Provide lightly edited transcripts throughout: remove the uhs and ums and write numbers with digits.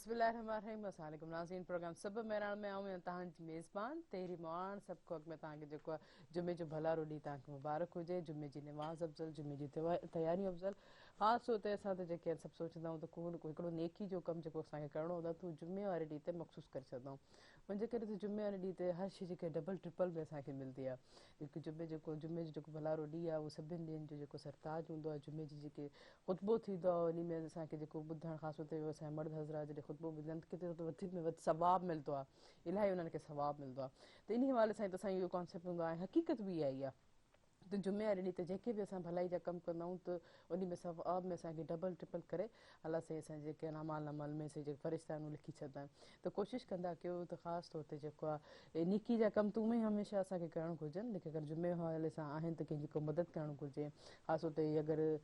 बिस्मिल्लाहिर्रहमानिर्रहीम। अस्सलाम वालेकुम नाज़रीन। प्रोग्राम सब मेरान में आऊँ तव्हांजी मेज़बान तेरी मुआन सबको अॻु में तव्हांखे जेको जुमे जो भला ॾींहुं तव्हांखे मुबारक हुजे। जुमे जी नमाज़ अफ़ज़ल, जुमे जी तयारी अफ़ज़ल। ख़ासि तौर ते असां त जेके सभु सोचंदा आहियूं त को न को हिकिड़ो नेकी जो कमु जेको असांखे करिणो हूंदो आहे त जुमे वारे ॾींहं ते मख़सूस करे छॾंदा आहियूं। मुंहिंजे करे त जुमे वारे ॾींहं ते हर शइ जेके डबल ट्रिपल में असांखे मिलंदी आहे। हिकु जुमे जो जेको भलारो ॾींहुं आहे उहो सभिनि ॾींहंनि जो जेको सरताज हूंदो आहे। जुमे जी जेके ख़ुतबो थींदो आहे उन में असांखे जेको ॿुधणु ख़ासि तौर ते असांजा मर्द हज़रात जॾहिं ख़ुतबो ॿुधनि किथे त वधीक में वधि सवाबु मिलंदो आहे। इलाही उन्हनि खे सवाबु मिलंदो आहे। त इन हवाले सां त असांजो इहो कॉन्सेप्ट हूंदो आहे। हक़ीक़त बि इहा ई आहे त जुमे वारे ॾींहं ते जेके बि असां भलाई जा कमु कंदा आहियूं त उन में सवाब में असांखे डबल ट्रिपल करे अलाह साईं असांजे जेके अमाल अमल में से जेके फ़रिश्ता आहिनि उहे लिखी छॾंदा आहिनि। त कोशिशि कंदा कयो त ख़ासि तौर ते जेको आहे नेकी जा कमु त उहे हमेशह असांखे करणु घुरिजनि। लेकिन अगरि जुमे हवाले सां आहिनि त कंहिंजी को मदद करणु घुरिजे। ख़ासि तौर ते अगरि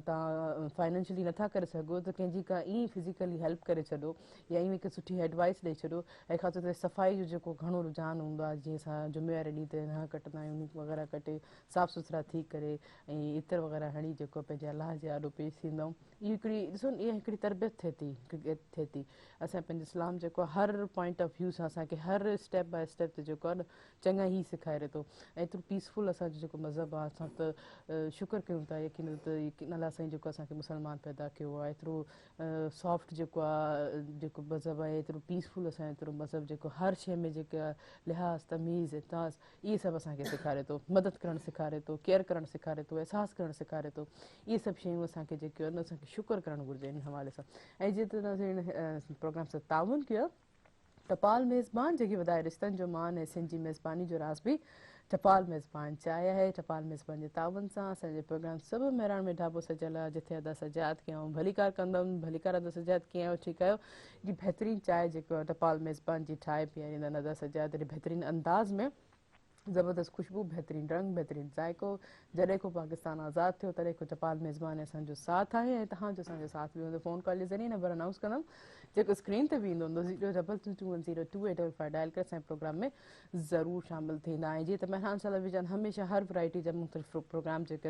तव्हां फाइनेंशियली नथा करे सघो त कंहिंजी का ईअं फिज़िकली हेल्प करे छॾो या ईअं हिकु सुठी एडवाइस ॾेई छॾो। ऐं ख़ासि तौर ते सफ़ाई जो जेको घणो रुझान हूंदो आहे जीअं असां जुमे वारे ॾींहं ते न कटंदा आहियूं नीक वग़ैरह कटे साफ़ु सुथिरा थी करे ऐं इतर वग़ैरह हणी जेको पंहिंजे अलाह जे आॾो पेश थींदा आहियूं। इहा हिकिड़ी ॾिसो इहा हिकिड़ी तरबियत थिए थी। असां पंहिंजो इस्लाम जेको आहे हर पॉइंट ऑफ व्यू सां असांखे हर स्टेप बाए स्टेप ते जेको आहे न चङा ई सेखारे थो। ऐं एतिरो पीसफुल असांजो जेको मज़हब आहे। असां त शुक्र कयूं था यकीन त अलाह साईं जेको असांखे मुस्लमान पैदा कयो आहे। एतिरो सॉफ्ट जेको आहे जेको मज़हब आहे एतिरो पीसफुल असांजो एतिरो मज़हब जेको हर शइ में जेके आहे लिहाज़ तमीज़ एताज़ इहे सभु असांखे सेखारे थो। मदद करणु सेखारे थो, केयर करणु सेखारे थो, एहसासु करणु सेखारे थो। इहे सभु शयूं असांखे जेके आहिनि असांखे शुक्र करणु घुरिजे इन हवाले सां। ऐं जीअं त हिन प्रोग्राम सां ताउन कयो टपाल मेज़बान जेकी वधाए रिश्तनि जो मान ऐं सिंध जी मेज़बानी जो राज़ बि टपाल मेज़बान चाहे आहे। टपाल मेज़बान जे ताउन सां असांजे प्रोग्राम सभु मेराण में ढाबो सजियल आहे जिथे अदा सजाद कयूं भलीकार कंदमि भलीकार अदा सजाद कीअं आहियो ठीकु आहियो जी। बहितरीनु चांहि जेको आहे टपाल मेज़बान जी ठाहे पीआरींदा अदा सजाद बहितरीनु अंदाज़ में ज़बरदस्त ख़ुशबू बहितरीनु रंग बहितरीनु ज़ाइको। जॾहिं को पाकिस्तान आज़ादु थियो तॾहिं को टपाल मेज़बान असांजो साथ आहे ऐं तव्हांजो असांजो साथ बि हूंदो। फ़ोन कॉल जे ज़रिए नंबर अनाउंस कंदमि जेको स्क्रीन ते बि ईंदो हूंदो 02221022855 करे असांजे प्रोग्राम में ज़रूरु शामिलु थींदा। ऐं जीअं त मेहरान टेलीविज़न हमेशह हर वैरायटी जा मुख़्तलिफ़ प्रोग्राम जेके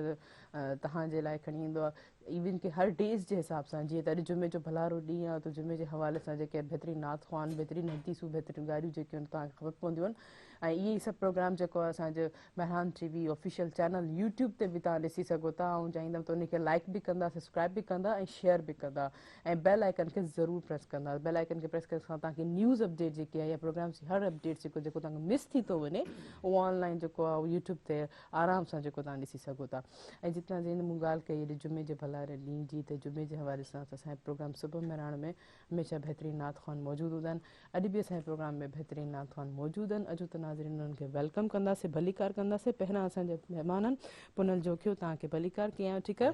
तव्हांजे लाइ खणी ईंदो आहे। इवन की हर डेज़ जे हिसाब सां जीअं त अॼु जुमे जो भलारो ॾींहुं आहे त जुमे जे हवाले सां जेके बहितरीनु नात ख़्वान बहितरीनु हदीसूं बहितरीनु ॻाल्हियूं जेके आहिनि तव्हांखे ख़बर पवंदियूं आहिनि। ऐं इहे सभु प्रोग्राम जेको आहे असांजो Mehran TV official channel YouTube ते बि तव्हां ॾिसी सघो था। ऐं चाहींदमि त उनखे लाइक बि कंदा सब्सक्राइब बि कंदा ऐं शेयर बि कंदा ऐं बेल आइकन खे ज़रूरु प्रेस कंदा। बेल आइकन खे प्रेस करण सां तव्हांखे न्यूज़ अपडेट जेकी आहे या प्रोग्राम जी हर अपडेट जेको तव्हांखे मिस थी थो वञे उहो ऑनलाइन जेको आहे उहो यूट्यूब ते आराम सां जेको तव्हां ॾिसी सघो था। ऐं जितां जीअं मूं ॻाल्हि कई अॼु जुमे जे भलारे ॾींहुं जी त जुमे जे हवाले सां असांजे प्रोग्राम सुबुह मेराण में हमेशह बहितरीनु नात ख़्वान मौजूदु हूंदा आहिनि। अॼु बि असांजे प्रोग्राम में बहितरीनु नात ख़्वान मौजूदु आहिनि। अॼु त नाज़रीन उन्हनि खे वेलकम कंदासीं भलीकार कंदासीं। पहिरियां असांजा महिमान आहिनि पुनल जोखियो तव्हांखे भलीकार कीअं आहियो ठीकु आहे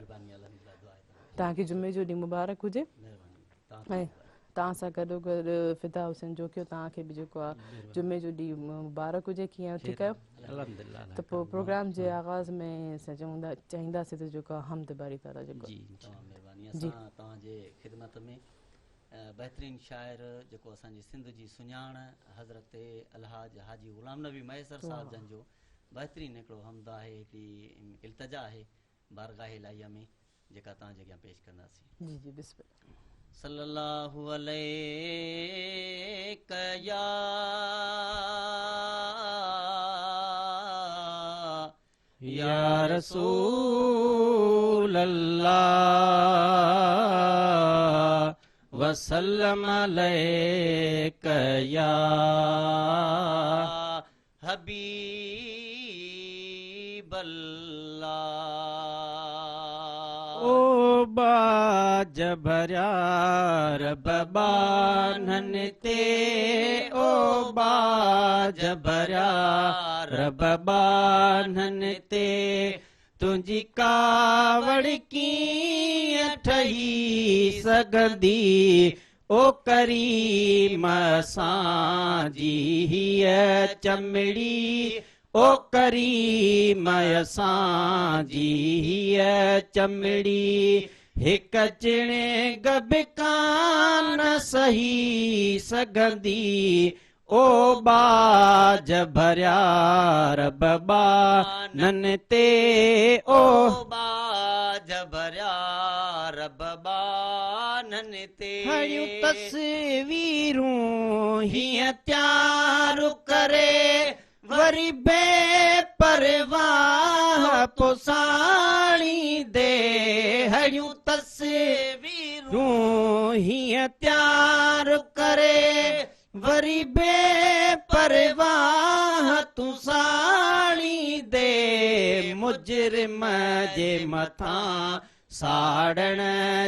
तव्हांखे जुमे जो ॾींहुं मुबारक हुजे। ऐं तव्हां सां गॾो गॾु फिदा हुसैन जोखियो तव्हांखे बि जेको आहे जुमे जो ॾींहुं मुबारक हुजे। कीअं आहियो ठीकु आहियो। त पोइ प्रोग्राम जे आगाज़ में असां चाहींदासीं त जेको आहे हमद बारी ताला जेको तव्हांजे ख़िदमत में बहितरीनु शाइर जेको असांजी सिंध जी सुञाण हज़रत अलहाज हाजी ग़ुलाम नबी मैसर साहिब जन जो बहितरीनु हिकिड़ो हमद आहे हिकिड़ी इल्तिजा आहे बारगाह इलाहिया में जेका तव्हांजे अॻियां पेश कंदासीं। जी जी बिस्मिल्लाह। सल्लल्लाहु अलैका या रसूल अल्लाह वसल्लम अलैका या हबीब अल्लाह। ओ बाज भरिया रब बानन ते ओ बाज भरिया रब बानन ते तुंहिंजी कावड़ कीअं ठही सघंदी ओ करीम असांजी हीअ चमड़ी ओ करीम असांजी हीअ चमड़ी हिक चिणे गब कान सही सघंदी ओ बाज भरिया रब बानन ते ओ बाज भरिया रब बानन ते हयूं तस्वीरूं हीअं त्यार करे वरी बेपरवाह पोसाणी दे हयूं तस्वीरूं हीअं त्यार करे वरी बेपरवाह तूं साड़ी दे मुजरिम जे मथां साड़ण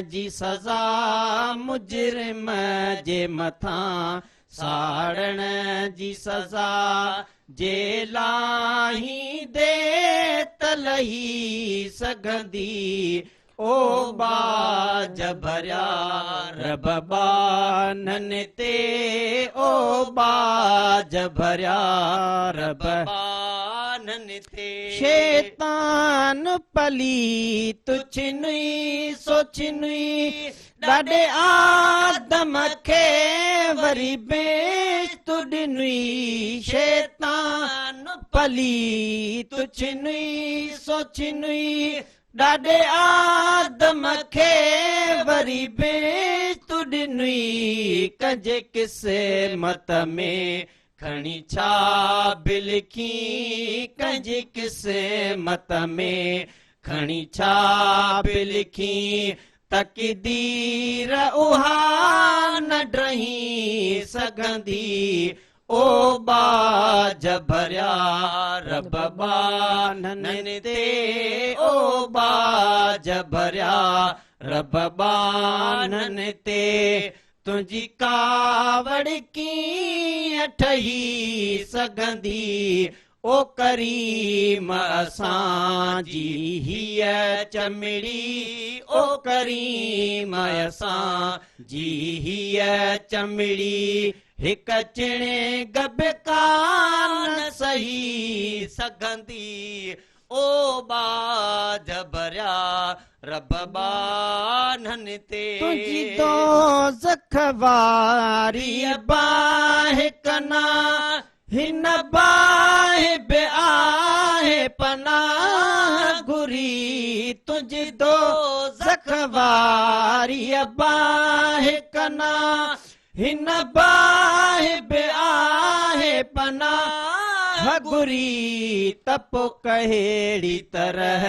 जी सज़ा मुजरिम जे मथां साड़ण जी सज़ा जे लाही दे तलही सघंदी ओ बाज भरिया रबाननि ते ओ बाज भरिया रबाननि ते शैतान पली तुझनुई सोचनुई ॾाढे आदम खे वरी बेश्त ॾिनुई शैतान पली तुझनुई सोचनुई ॾाढे आदम खे वरी बेश्त ॾिनुई कंहिंजे क़िस्मत में खणी छा बिलखी कंहिंजे क़िस्मत में खणी छा बिलखी तक़दीर उहा न डही सघंदी ओ बाज भरिया रबाननि ते ओ बाज भरिया रबाननि ते तुंहिंजी कावड़ कीअं ठही सघंदी ओ करीम असांजी हीअ चमिड़ी ओ करीम असांजी हीअ चमिड़ी हिक चिणे गब कान सही सघंदी ओ बाज भरिया रबाननि ते तुंहिंजी दोज़ख वारी बाह कना हिन बाह बि आहे पनाह घुरी तुंहिंजी दोज़ख वारी बाह कना हिन बाह बि आहे पनाह घुरी त पोइ कहिड़ी तरह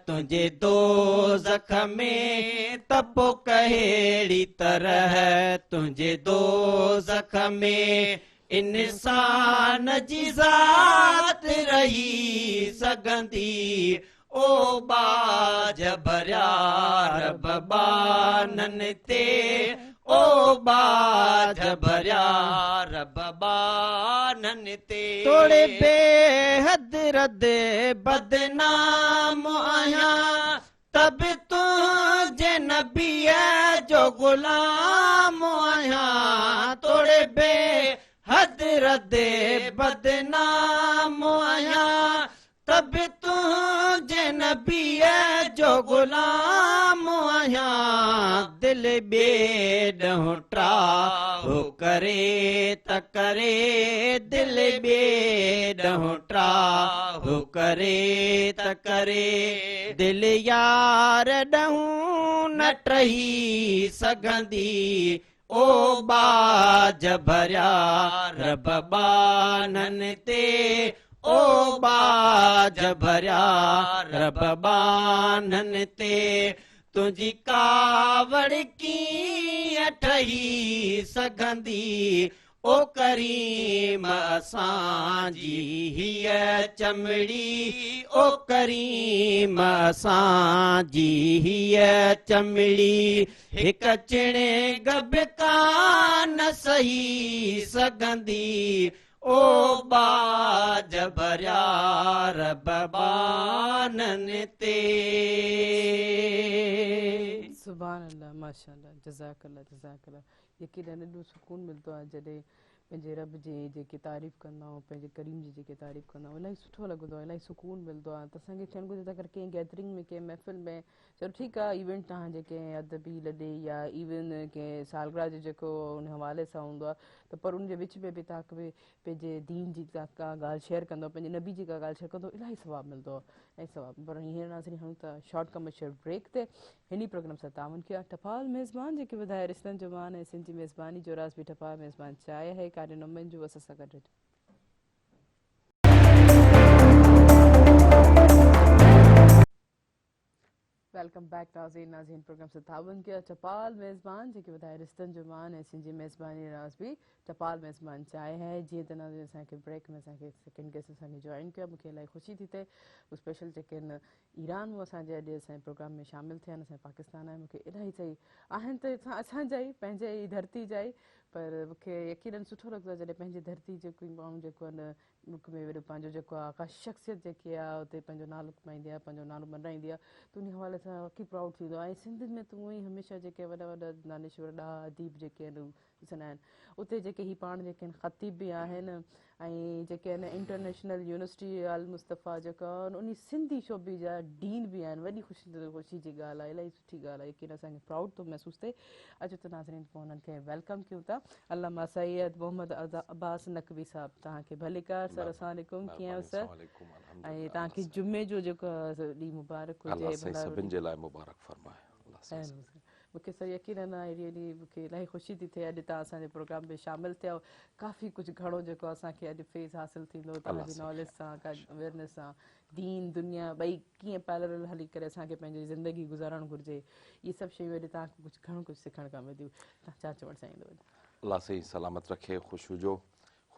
तुंहिंजे दोज़ख में त पोइ कहिड़ी तरह तुंहिंजे दोज़ख में इंसान जी ज़ात रही सघंदी ओ बाज भरिया रबाननि ते ओ बाज भरिया रबाननि ते तोड़े बेहद रद बदनाम आहियां तब तुंहिंजे नबीअ जो गुलाम आहियां तोड़े बेहद रद बदनाम आहियां तब तुंहिंजे नबीअ जो गुलाम आहियां दिल ॿिए ॾहों ट्राहो करे त करे दिल ॿिए ॾहों ट्राहो करे त करे दिल यार ॾहों न टही सघंदी ओ बाज भरिया रबाननि ते ओ बाज भरिया रबाननि ते तुंहिंजी कावड़ कीअं ठही सघंदी ओ करीम असांजी हीअ चमिड़ी ओ करीम असांजी हीअ चमिड़ी हिक चिणे गब कान सही सघंदी ओ बाज भरिया रबाननि ते सुभान अल्लाह माशाअल्लाह जज़ाकल्लाह जज़ाकल्लाह यकीनन एॾो सुकून मिलंदो आहे जॾहिं पंहिंजे रब जी जेकी तारीफ़ कंदा आहियूं, पंहिंजे करीम जी जेकी तारीफ़ कंदा आहियूं, इलाही सुठो लॻंदो आहे, इलाही सुकून मिलंदो आहे। त असांखे थियणु घुरिजे त अगरि कंहिं गैदरिंग में कंहिं महफ़िल में चलो ठीकु आहे इवेंट तव्हां जेके अदबी लॾे या इवन कंहिं सालगिरह जो जेको उन हवाले सां हूंदो आहे, त पर उनजे विच में बि तव्हां पंहिंजे दीन जी तव्हां का ॻाल्हि शेयर कंदो, पंहिंजे नबी जी का ॻाल्हि शेयर कंदो, इलाही सवाबु मिलंदो आहे, इलाही सवाबु। पर हींअर नाज़रीन हूं त शॉर्ट कमर्शियल ब्रेक ते हिन प्रोग्राम सां तावन किया टपाल मेज़बान जेके वधाए रिश्तनि जो मान ऐं सिंधी मेज़बानी जो राज़ बि टपाल मेज़बान चाहे है कार्य नंबरनि जो असां सां गॾु। वेलकम बैक नाज़रीन प्रोग्राम से तावन किया टपाल मेज़बान जेके वधाए रिश्तनि जो मान ऐं सिंधी मेज़बानी राज़ बि टपाल मेज़बान चाहे है। जीअं त नाज़रीन असांखे ब्रेक में असांखे सेकेंड गेस्ट असांखे जॉइन कयो, मूंखे इलाही ख़ुशी थी थिए। उहे स्पेशल जेके आहिनि ईरान में असांजे अॼु असांजे प्रोग्राम में शामिलु थिया आहिनि, असांजे पाकिस्तान आहे, मूंखे इलाही सही आहिनि त असांजा ई पंहिंजे ई धरती जा ई, पर मूंखे यकीननि सुठो लॻंदो आहे जॾहिं पंहिंजे धरती जेको माण्हू जेको आहे न मुल्क में वरी पंहिंजो जेको आहे का शख़्सियत जेकी आहे उते पंहिंजो नालो कमाईंदी आहे, पंहिंजो नालो मनाईंदी आहे, त उन हवाले सां वाक़ई प्राउड थींदो आहे। ऐं सिंधियुनि में त उअं ई हमेशह जेके वॾा वॾा दानिश्वर ॾाढा अदीब जेके आहिनि ॾिसंदा आहिनि, उते जेके ही पाण जेके आहिनि ख़तीब बि आहिनि ऐं जेके आहिनि इंटरनेशनल यूनिवर्सिटी अल मुस्तफ़ा जेका आहिनि उन सिंधी शोबे जा डीन बि आहिनि। वॾी ख़ुशी जी ॻाल्हि आहे, इलाही सुठी ॻाल्हि आहे, यकीन असांखे प्राउड थो महसूसु थिए। अॼु त नाज़रीन पोइ हुननि खे वेलकम कयूं था। अल्लामा सैयद मोहम्मद अब्बास नकवी साहब, तव्हांखे भलीकार सर, अस्सलाम वालेकुम, कीअं आहियो सर? ऐं तव्हांखे जुमे जो जेको ॾींहुं मुबारक हुजे, सभिनि जे लाइ मुबारक फरमाए। मूंखे सर यकीन न आहे रियली मूंखे इलाही ख़ुशी थी थिए अॼु तव्हां असांजे प्रोग्राम में शामिलु थियो। काफ़ी कुझु घणो जेको असांखे अॼु फेज़ हासिलु थींदो तव्हांजी नॉलेज सां, का अवेयरनेस सां। दीन दुनिया ॿई कीअं पैरेलल हली करे असांखे पंहिंजी ज़िंदगी गुज़ारणु घुरिजे, इहे सभु शयूं अॼु तव्हांखे कुझु घणो कुझु सिखण खां मिलियूं। तव्हां छा चवणु चाहींदव? अलाह सही सलामत रखे,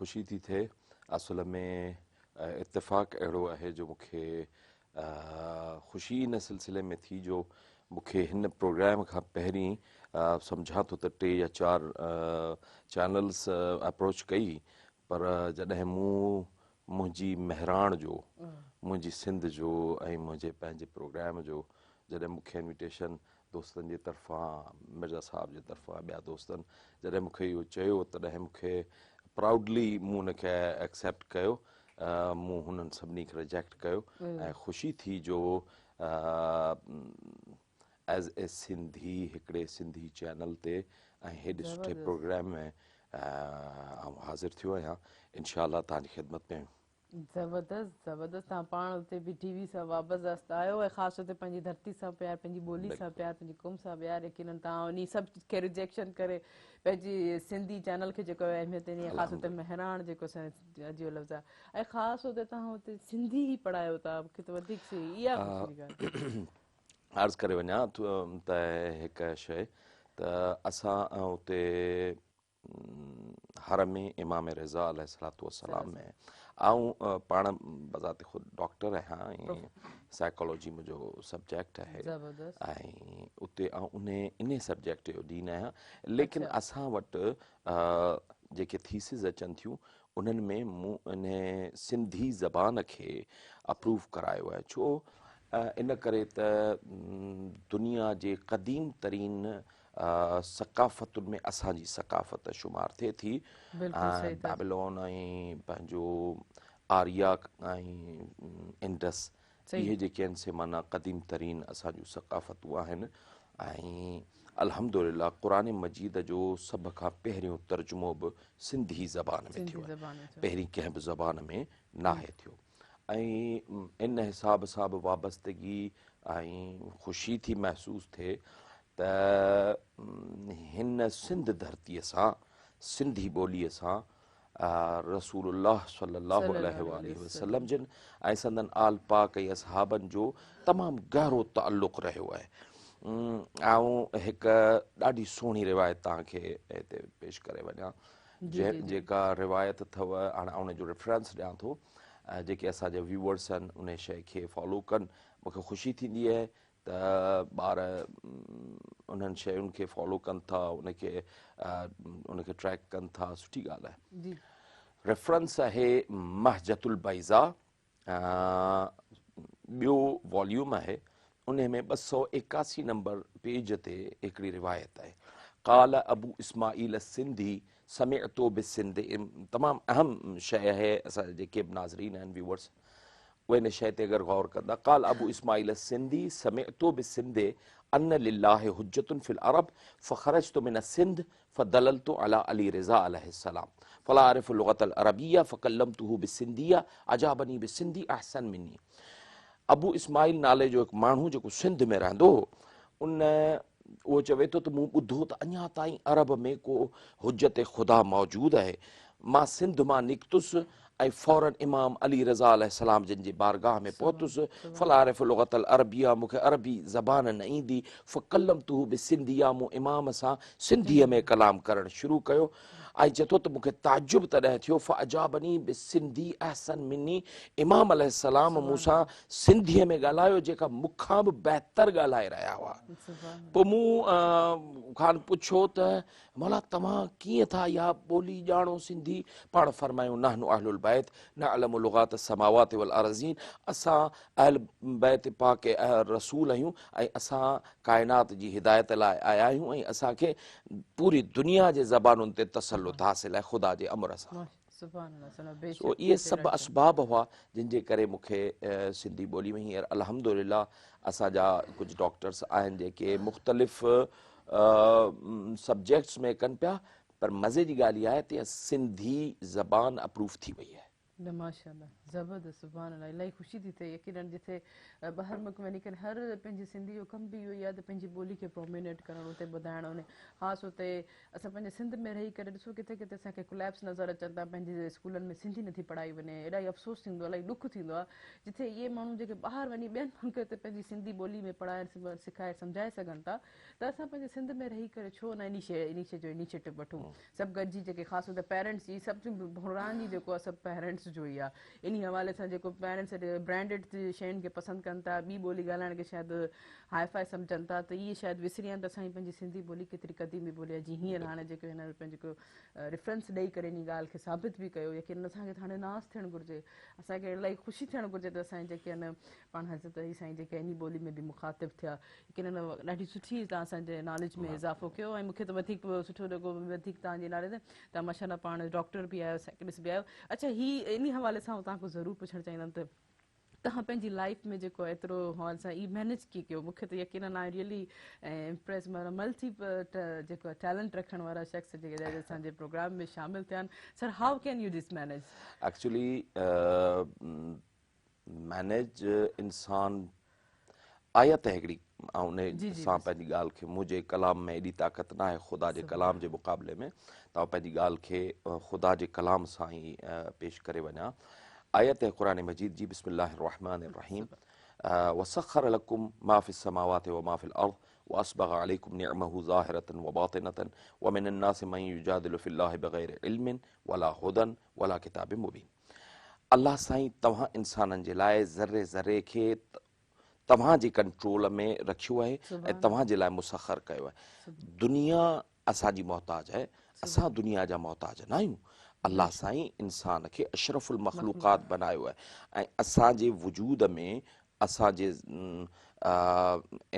ख़ुशी थी थिए। असुल में इत्तेफ़ाक़ अहिड़ो आहे जो मूंखे ख़ुशी इन सिलसिले में थी जो मूंखे हिन प्रोग्राम खां पहिरीं सम्झां थो त 3 या 4 चैनल्स अप्रोच कई, पर जॾहिं मुंहिंजी महिराण जो, मुंहिंजी सिंध जो ऐं मुंहिंजे पंहिंजे प्रोग्राम जो जॾहिं मूंखे इन्विटेशन दोस्तनि जे तरफ़ां, मिर्ज़ा साहब जे तरफ़ां, ॿिया दोस्तनि जॾहिं मूंखे इहो चयो, तॾहिं मूंखे प्राउडली मूं हुनखे एक्सेप्ट कयो। मूं हुननि सभिनी खे रिजेक्ट कयो ऐं ख़ुशी थी जो एज़ ए सिंधी हिकिड़े सिंधी चैनल ते ऐं हेॾे सुठे प्रोग्राम में आउं हाज़िर थियो आहियां। इनशा अल्लाह तव्हांजी ख़िदमत में। ज़बरदस्त ज़बरदस्त, तव्हां पाण उते बि टीवी सां वाबस्तु आहियो ऐं ख़ासि तौर ते पंहिंजी धरती सां प्यार, पंहिंजी ॿोली सां प्यार, पंहिंजी क़ौम सां प्यार, यकीननि तव्हां उन सभु खे रिजेक्शन करे पंहिंजी सिंधी चैनल खे जेको अहमियत ॾिनी आहे, ख़ासि तौर ते महिराण जेको असांजे अजीब लफ़्ज़ आहे, ऐं ख़ासि तौर ते तव्हां हुते सिंधी ई पढ़ायो था, मूंखे त वधीक सही इहा ख़ुशी जी ॻाल्हि। अर्ज़ु करे वञा त हिकु शइ त असां उते हरम इमाम रिज़ा अलैहिस्सलातु वस्सलाम में ऐं पाण बज़ाति ख़ुदि डॉक्टर आहियां ऐं साइकोलॉजी मुंहिंजो सब्जेक्ट आहे ऐं उते इन सब्जेक्ट जो डीन आहियां। लेकिन असां वटि जेके थीसिस अचनि थियूं उन्हनि में मूं इन सिंधी ज़बान खे अप्रूव करायो आहे। छो? इन करे त दुनिया जे क़दीम तरीन सकाफ़तुनि में असांजी सकाफ़त शुमार थिए थी। बेबीलोन ऐं पंहिंजो आर्या ऐं इंडस, इहे जेके आहिनि से माना क़दीम तरीन असांजूं सकाफ़तूं आहिनि। ऐं अल्हम्दुलिल्लाह क़ुरान मजीद जो सभ खां पहिरियों तर्जुमो बि सिंधी ज़बान में थियो आहे, पहिरीं कंहिं बि ज़बान में नाहे थियो। ऐं इन हिसाब सां बि वाबस्तगी ऐं ख़ुशी थी महसूसु थिए त हिन सिंध धरतीअ सां, सिंधी ॿोलीअ सां रसूलुल्लाह सल्लल्लाहु अलैहि वसल्लम जिन ऐं संदन आल पाक ऐं असहाबनि जो तमामु गहरो ताल्लुक़ रहियो आहे। ऐं हिकु ॾाढी सुहिणी रिवायत तव्हांखे हिते पेश करे वञा, जेका रिवायत अथव, हाणे उनजो रेफरेंस ॾियां थो, जेके असांजा व्यूअर्स आहिनि उन शइ खे फॉलो कनि। मूंखे ख़ुशी थींदी आहे त ॿार उन्हनि शयुनि खे फॉलो कनि था, उनखे ट्रैक कनि था, सुठी ॻाल्हि आहे। रेफरेंस आहे महजतुल बैज़ा, ॿियो वॉल्यूम आहे, उन में 281 नंबर पेज ते हिकिड़ी रिवायत आहे। क़ाल अबू इस्माइल सिंधी समिअतु बिसिंध। तमामु अहम शइ आहे, असां जेके बि नाज़रीन आहिनि व्यूअर्स उहे इन शइ ते अगरि गौर कंदा। क़ाल अबू इस्माइल सिंधी समिअतु बिसिंध अन लिल्लाहि हुज्जतुन फिल अरब फ़ख़रजतु मिन सिंध फ़दललतु अला अली रिज़ा अलैहिस्सलाम फ़ला आरिफ़ु लुग़तल अरबिय्या फ़कल्लमतुहु बिसिंधिया अजाबनी बिसिंधी अहसन मिन्नी। अबू इस्माइल नाले जो हिकु माण्हू जेको सिंध में रहंदो हो, उन उहो चवे थो त मूं ॿुधो त अञा ताईं अरब में को हुज्जत ख़ुदा मौजूदु आहे। मां सिंध मां निकितुसि ऐं फ़ौरन इमाम अली रज़ा अलैहिस्सलाम जिन जी बारगाह में पहुतुसि। फ़ला आरिफ़ु लुग़तल अरबिया, मूंखे अरबी ज़बान न ईंदी। फ़कल्लमतुहु बिसिंधिया, मूं इमाम सां सिंधीअ में कलाम करणु शुरू कयो। ऐं चए थो त मूंखे ताजुब तॾहिं थियो फ़अजाबनी बिसिंधी अहसन मिन्नी, इमाम अलैहिस्सलाम मूंसां सिंधीअ में ॻाल्हायो जेका मूंखां बि बहितर ॻाल्हाए रहिया हुआ। पोइ मूं खान पुछो त मौला तव्हां कीअं था इहा ॿोली ॼाणो सिंधी? पाण फरमायूं नहनु अहलुल बैत नअलमु लुग़ात समावाति वल अर्ज़ीन, असां अहल बैत पाक रसूल आहियूं ऐं असां काइनात जी हिदायत लाइ आया आहियूं ऐं असांखे पूरी दुनिया जे ज़बानुनि ते तसल्लुत हासिल आहे ख़ुदा जे अमर सां। सो इहे सभु असबाब हुआ जिन जे करे मूंखे सिंधी ॿोली में हींअर अल्हम्दुलिल्लाह असांजा कुझु डॉक्टर्स आहिनि जेके मुख़्तलिफ़ सब्जेक्ट्स में कनि पिया, पर मज़े जी ॻाल्हि इहा आहे त सिंधी ज़बान अप्रूव थी वई आहे। माशाअल्लाह, ज़बरदस्त, सुभान अल्लाह। इलाही ख़ुशी थी थिए यकीनन जिथे ॿाहिरि मुल्क में निकिरनि हर पंहिंजी सिंधी जो कमु बि इहो ई आहे त पंहिंजी ॿोली खे प्रोमिनेट करणु, उते ॿुधाइणु। उन ख़ासि उते असां पंहिंजे सिंध में रही करे ॾिसो किथे किथे असांखे कोलैप्स नज़र अचनि था, पंहिंजे स्कूलनि में सिंधी नथी पढ़ाई वञे। इलाही अफ़सोस थींदो आहे, इलाही ॾुख थींदो आहे जिथे इहे माण्हू जेके ॿाहिरि वञी ॿियनि मुल्क ते पंहिंजी सिंधी ॿोली में पढ़ाए सिखाए सम्झाए सघनि था, त असां पंहिंजे सिंध में रही करे छो न इन शइ जो इनिशिएटिव वठूं सभु गॾिजी। जेके ख़ासि तौर ते पेरेंट्स जी सभु बहिरान जी जेको आहे सभु पेरेंट्स जो ई आहे। इन हवाले सां जेको पेरेंट्स ब्रांडेड शयुनि खे पसंदि कनि था, ॿी ॿोली ॻाल्हाइण खे शायदि हाई फाई सम्झनि था, त इहे शायदि विसरी आहिनि त असांजी पंहिंजी सिंधी ॿोली केतिरी क़दीमी ॿोली आहे। जीअं हींअर हाणे जेको हिन पंहिंजो रेफरेंस ॾेई करे इन ॻाल्हि खे साबित बि कयो, यकीन असांखे हाणे नाज़ थियणु घुरिजे, असांखे इलाही ख़ुशी थियणु घुरिजे त असांजे जेके आहिनि पाण हज़रत अली साईं जेके इन ॿोली में बि मुखातिब थिया। यकीन ॾाढी सुठी तव्हां असांजे नॉलेज में इज़ाफ़ो कयो ऐं मूंखे त वधीक सुठो लॻो, वधीक तव्हांजे नाले ते तव्हां माशाअल्लाह पाण डॉक्टर बि आहियो, साइकिलिस्ट बि आहियो। अच्छा, हीअ इन हवाले सां तव्हांखां ज़रूरु पुछणु चाहींदमि त तव्हां पंहिंजी लाइफ में जेको एतिरो हॉल सां ई मैनेज कीअं कयो? मूंखे त यकीन आई रियली इम्प्रेस, मतलब मल्टी जेको आहे टैलेंट रखण वारा शख़्स जेके असांजे प्रोग्राम में शामिल थिया आहिनि। Sir, how can U this manage? Actually manage इंसान आयत हिकिड़ी ऐं उन सां पंहिंजी ॻाल्हि खे, मुंहिंजे कलाम में एॾी ताक़त न आहे ख़ुदा जे कलाम जे मुक़ाबले में, त पंहिंजी ॻाल्हि खे ख़ुदा जे कलाम सां ई पेश करे वञा। आयत है क़ुरान मजीद जी, बिस्मिल्लाहिर रहमानिर रहीम, वसख़र लकुम मा फ़िस समावाति व मा फ़िल अर्ज़ व अस्बग़ अलैकुम निअमहु ज़ाहिरतन व बातिनतन व मिनन नासि मन युजादिलु फ़िल्लाहि बग़ैरि इल्मिन वला हुदन वला किताबिन मुबीन। अल्लाह साईं तव्हां इंसाननि जे लाइ ज़र्रे ज़र्रे खे तव्हांजे कंट्रोल में रखियो आहे ऐं तव्हां जे लाइ मुसख़र कयो आहे। दुनिया असांजी मोहताज आहे, असां दुनिया जा मोहताज न आहियूं। अल्लाह साईं इंसान खे अशरफुल मखलूक़ात बनायो आहे ऐं असांजे वजूद में, असांजे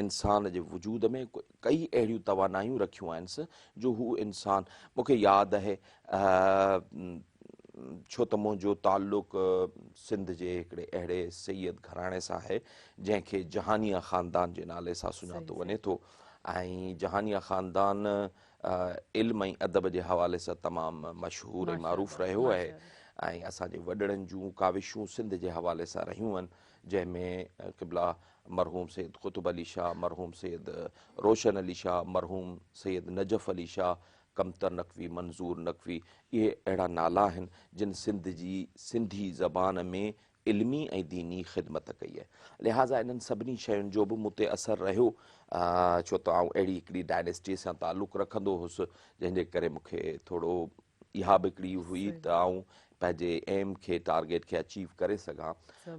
इंसान जे वजूद में कई अहिड़ियूं तवानायूं रखियूं आहिनि जो हू इंसान, मूंखे यादि आहे छो त मुंहिंजो ताल्लुक़ सिंध जे हिकिड़े अहिड़े सैयद घराणे सां आहे जंहिंखे जहानिया ख़ानदान जे नाले सां सुञातो वञे थो ऐं जहानिया ख़ानदान इल्म ऐं अदब जे हवाले सां तमामु मशहूरु ऐं मारूफ़ रहियो आहे ऐं असांजे वॾड़नि जूं काविशूं सिंध जे हवाले सां रहियूं आहिनि, जंहिंमें क़िबला मरहूम सैयद क़ुतुब अली शाह, मरहूम सैयद रोशन अली शाह, मरहूम सैयद नजफ़ अली शाह, कमतर नक़वी, मंज़ूर नक़वी, इहे अहिड़ा नाला आहिनि जिन सिंध जी सिंधी ज़बान में इल्मी ऐं दीनी ख़िदमत कई आहे। लिहाज़ा इन्हनि सभिनी शयुनि जो बि मूं ते असरु रहियो, छो त आउं अहिड़ी हिकिड़ी डायनेस्टी सां ताल्लुक़ु रखंदो हुउसि जंहिंजे करे मूंखे थोरो इहा बि हिकिड़ी हुई त आउं पंहिंजे एम खे, टारगेट खे अचीव करे सघां।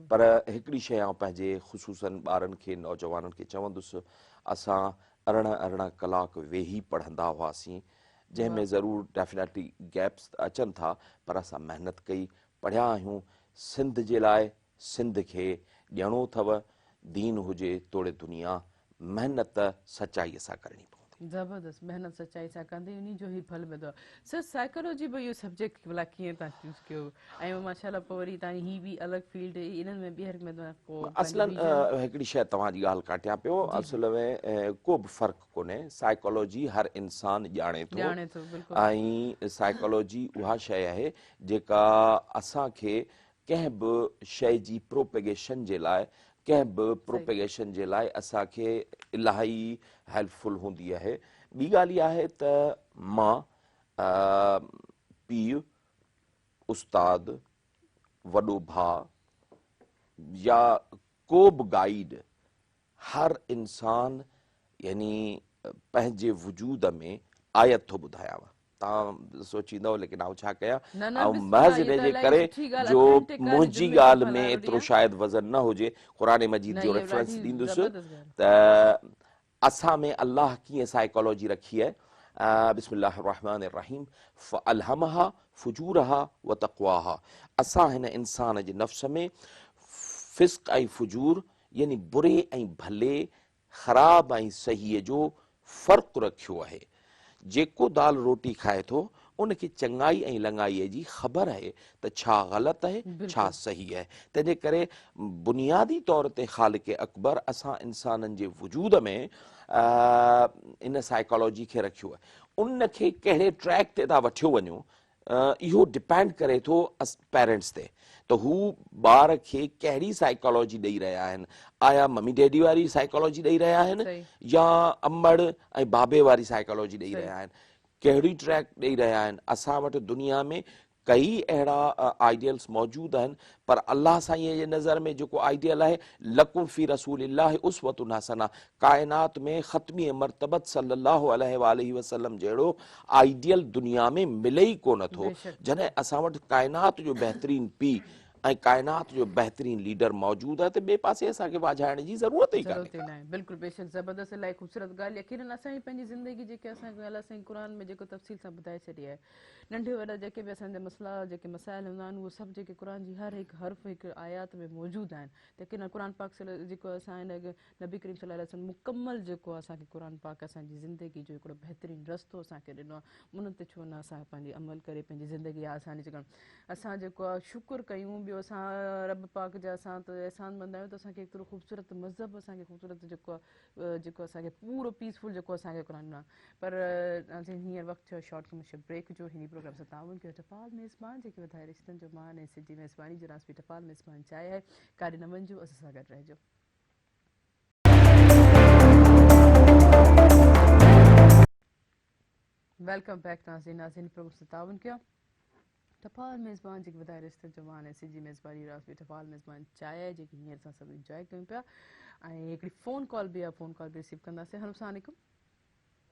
पर हिकिड़ी शइ आउं पंहिंजे ख़ुशूसन ॿारनि खे, नौजवाननि खे चवंदुसि, असां अरिड़हं कलाक वेही पढ़ंदा हुआसीं, जंहिंमें ज़रूरु डेफिनेटली गैप्स अचनि था, पर असां महिनत कई, पढ़िया आहियूं। सिंध जे लाइ सिंध खे ॼणो अथव, दीन हुजे तोड़े दुनिया, महिनत सचाईअ सां करणी पवंदी। ज़बरदस्त महिनत सच्चाई सां कंदे उन्हीं जो ई फल मिलंदो आहे। सर साइकोलॉजी बि इहो सब्जेक्ट भला कीअं तव्हां चूज़ कयो ऐं माशाल्लाह पोइ वरी तव्हां ही बि अलॻि फील्ड इन्हनि में ॿीहर में पोइ पंहिंजो असलन विजन हिकिड़ी शइ तव्हांजी ॻाल्हि काटियां पियो, असल में को बि फ़र्क़ु कोन्हे, साइकोलॉजी हर इंसानु ॼाणे थो ॼाणे थो बिल्कुलु ऐं साइकोलॉजी उहा शइ आहे जेका असांखे कंहिं बि शइ जी प्रोपेगेशन जे लाइ, कंहिं बि प्रोपेगेशन जे लाइ असांखे इलाही हेल्पफुल हूंदी आहे। ॿी ॻाल्हि इहा आहे त मां पीउ, उस्ताद, वॾो भाउ या को बि गाइड हर इंसान यानी पंहिंजे वजूद में आयत थो ॿुधायांव। तव्हां सोचींदव लेकिन आउं छा कयां, ऐं महज़ इन जे करे जो मुंहिंजी ॻाल्हि में एतिरो शायदि वज़न न हुजे, क़ुरान मजीद जो रेफरेंस ॾींदुसि त असां में अल्लाह कीअं साइकोलॉजी रखी आहे। बिस्मिल्लाह रहमान रहीम फअल्हमहा फुजूरहा व तक़वाहा। असां हिन इंसान जे नफ़्स में फिस्क ऐं फुजूर यानी बुरे ऐं भले, ख़राब ऐं सहीअ जो फ़र्क़ु रखियो आहे। जेको दाल रोटी खाए थो उनखे चङाई ऐं लंगाईअ जी ख़बर आहे त छा ग़लति आहे छा सही आहे। तंहिंजे करे बुनियादी तौर ते ख़ालिक़ अकबर असां इंसाननि जे वजूद में इन साइकोलॉजी खे रखियो आहे। उनखे कहिड़े ट्रैक ते था वठियो वञूं इहो डिपेंड करे थो पेरेंट्स ते, त हू ॿार खे कहिड़ी साइकोलॉजी ॾेई रहिया आहिनि। आया मम्मी डैडी वारी साइकोलॉजी ॾेई रहिया आहिनि या अम्मड़ ऐं बाबे वारी साइकोलॉजी ॾेई रहिया आहिनि, कहिड़ी ट्रैक ॾेई रहिया आहिनि। असां वटि दुनिया में कई अहिड़ा आइडियल्स मौजूदु आहिनि, पर अल्लाह साईं जे नज़र में जेको आइडियल आहे लकुम फी रसूलिल्लाह उस्वतुन हसना, काइनात में ख़त्मी मर्तबत सल्लल्लाहु अलैहि वसल्लम जहिड़ो आइडियल दुनिया में मिले ई कोन थो। जॾहिं असां वटि काइनात जो बहितरीनु पीउ ऐं काइनात जो बहितरीन लीडर मौजूदु आहे त ॿिए पासे असांखे वाझाइण जी ज़रूरत ई कान्हे। बिल्कुलु बेशक ज़बरदस्त, इलाही ख़ूबसूरत ॻाल्हि। यकीनन असांजी पंहिंजी ज़िंदगी जेके असांखे अलाह साईं क़ुर में जेको तफ़सील सां ॿुधाए छॾी आहे, नंढे वॾा जेके बि असांजा मसइला जेके मसाइल हूंदा आहिनि उहे सभु जेके क़ुर जी हर हिकु हर्फ़ हिकु आयात में मौजूदु आहिनि। यकीनन क़ुर पाक जेको असां हिन नबी करीम सल्लल्लाहु अलैहि वसल्लम मुकमल जेको असांखे क़ुर पाक असांजी ज़िंदगी जो हिकिड़ो बहितरीनु रस्तो असांखे ॾिनो आहे, उन ते छो न असां पंहिंजी अमल करे पंहिंजी ज़िंदगी आसानी करणु। असां जेको आहे शुकुरु कयूं, ॿियो असां रब पाक जा असां त एहसान मंदा आहियूं त असांखे एतिरो ख़ूबसूरत मज़हब असांखे ख़ूबसूरत जेको आहे जेको असांखे पूरो पीसफुल जेको असांखे क़ुर ॾिनो आहे। पर हींअर वक़्तु थियो शॉर्ट कमर्शियल ब्रेक जो। हिन प्रोग्राम सां ताउन कयो टपाल मेज़बान जेके वधाए रिश्तनि जो मान ऐं सिजी मेज़बानी जो रास बि टपाल मेज़बान चाहे आहे। काॾे न वञिजो, असां सां गॾु रहिजो। वेलकम बैक नाज़रीन प्रोग्राम सां ताउन कयो टपाल मेज़बान जेके वधाए रिश्तनि जो मान ऐं सिजी मेज़बानी रास बि टपाल मेज़बान चाहे आहे, जेकी हींअर असां सभु इंजॉय कयूं पिया। ऐं हिकिड़ी फ़ोन कॉल बि आहे, फ़ोन कॉल बि रिसीव कंदासीं। हलो अस्सलाम वालेकुम।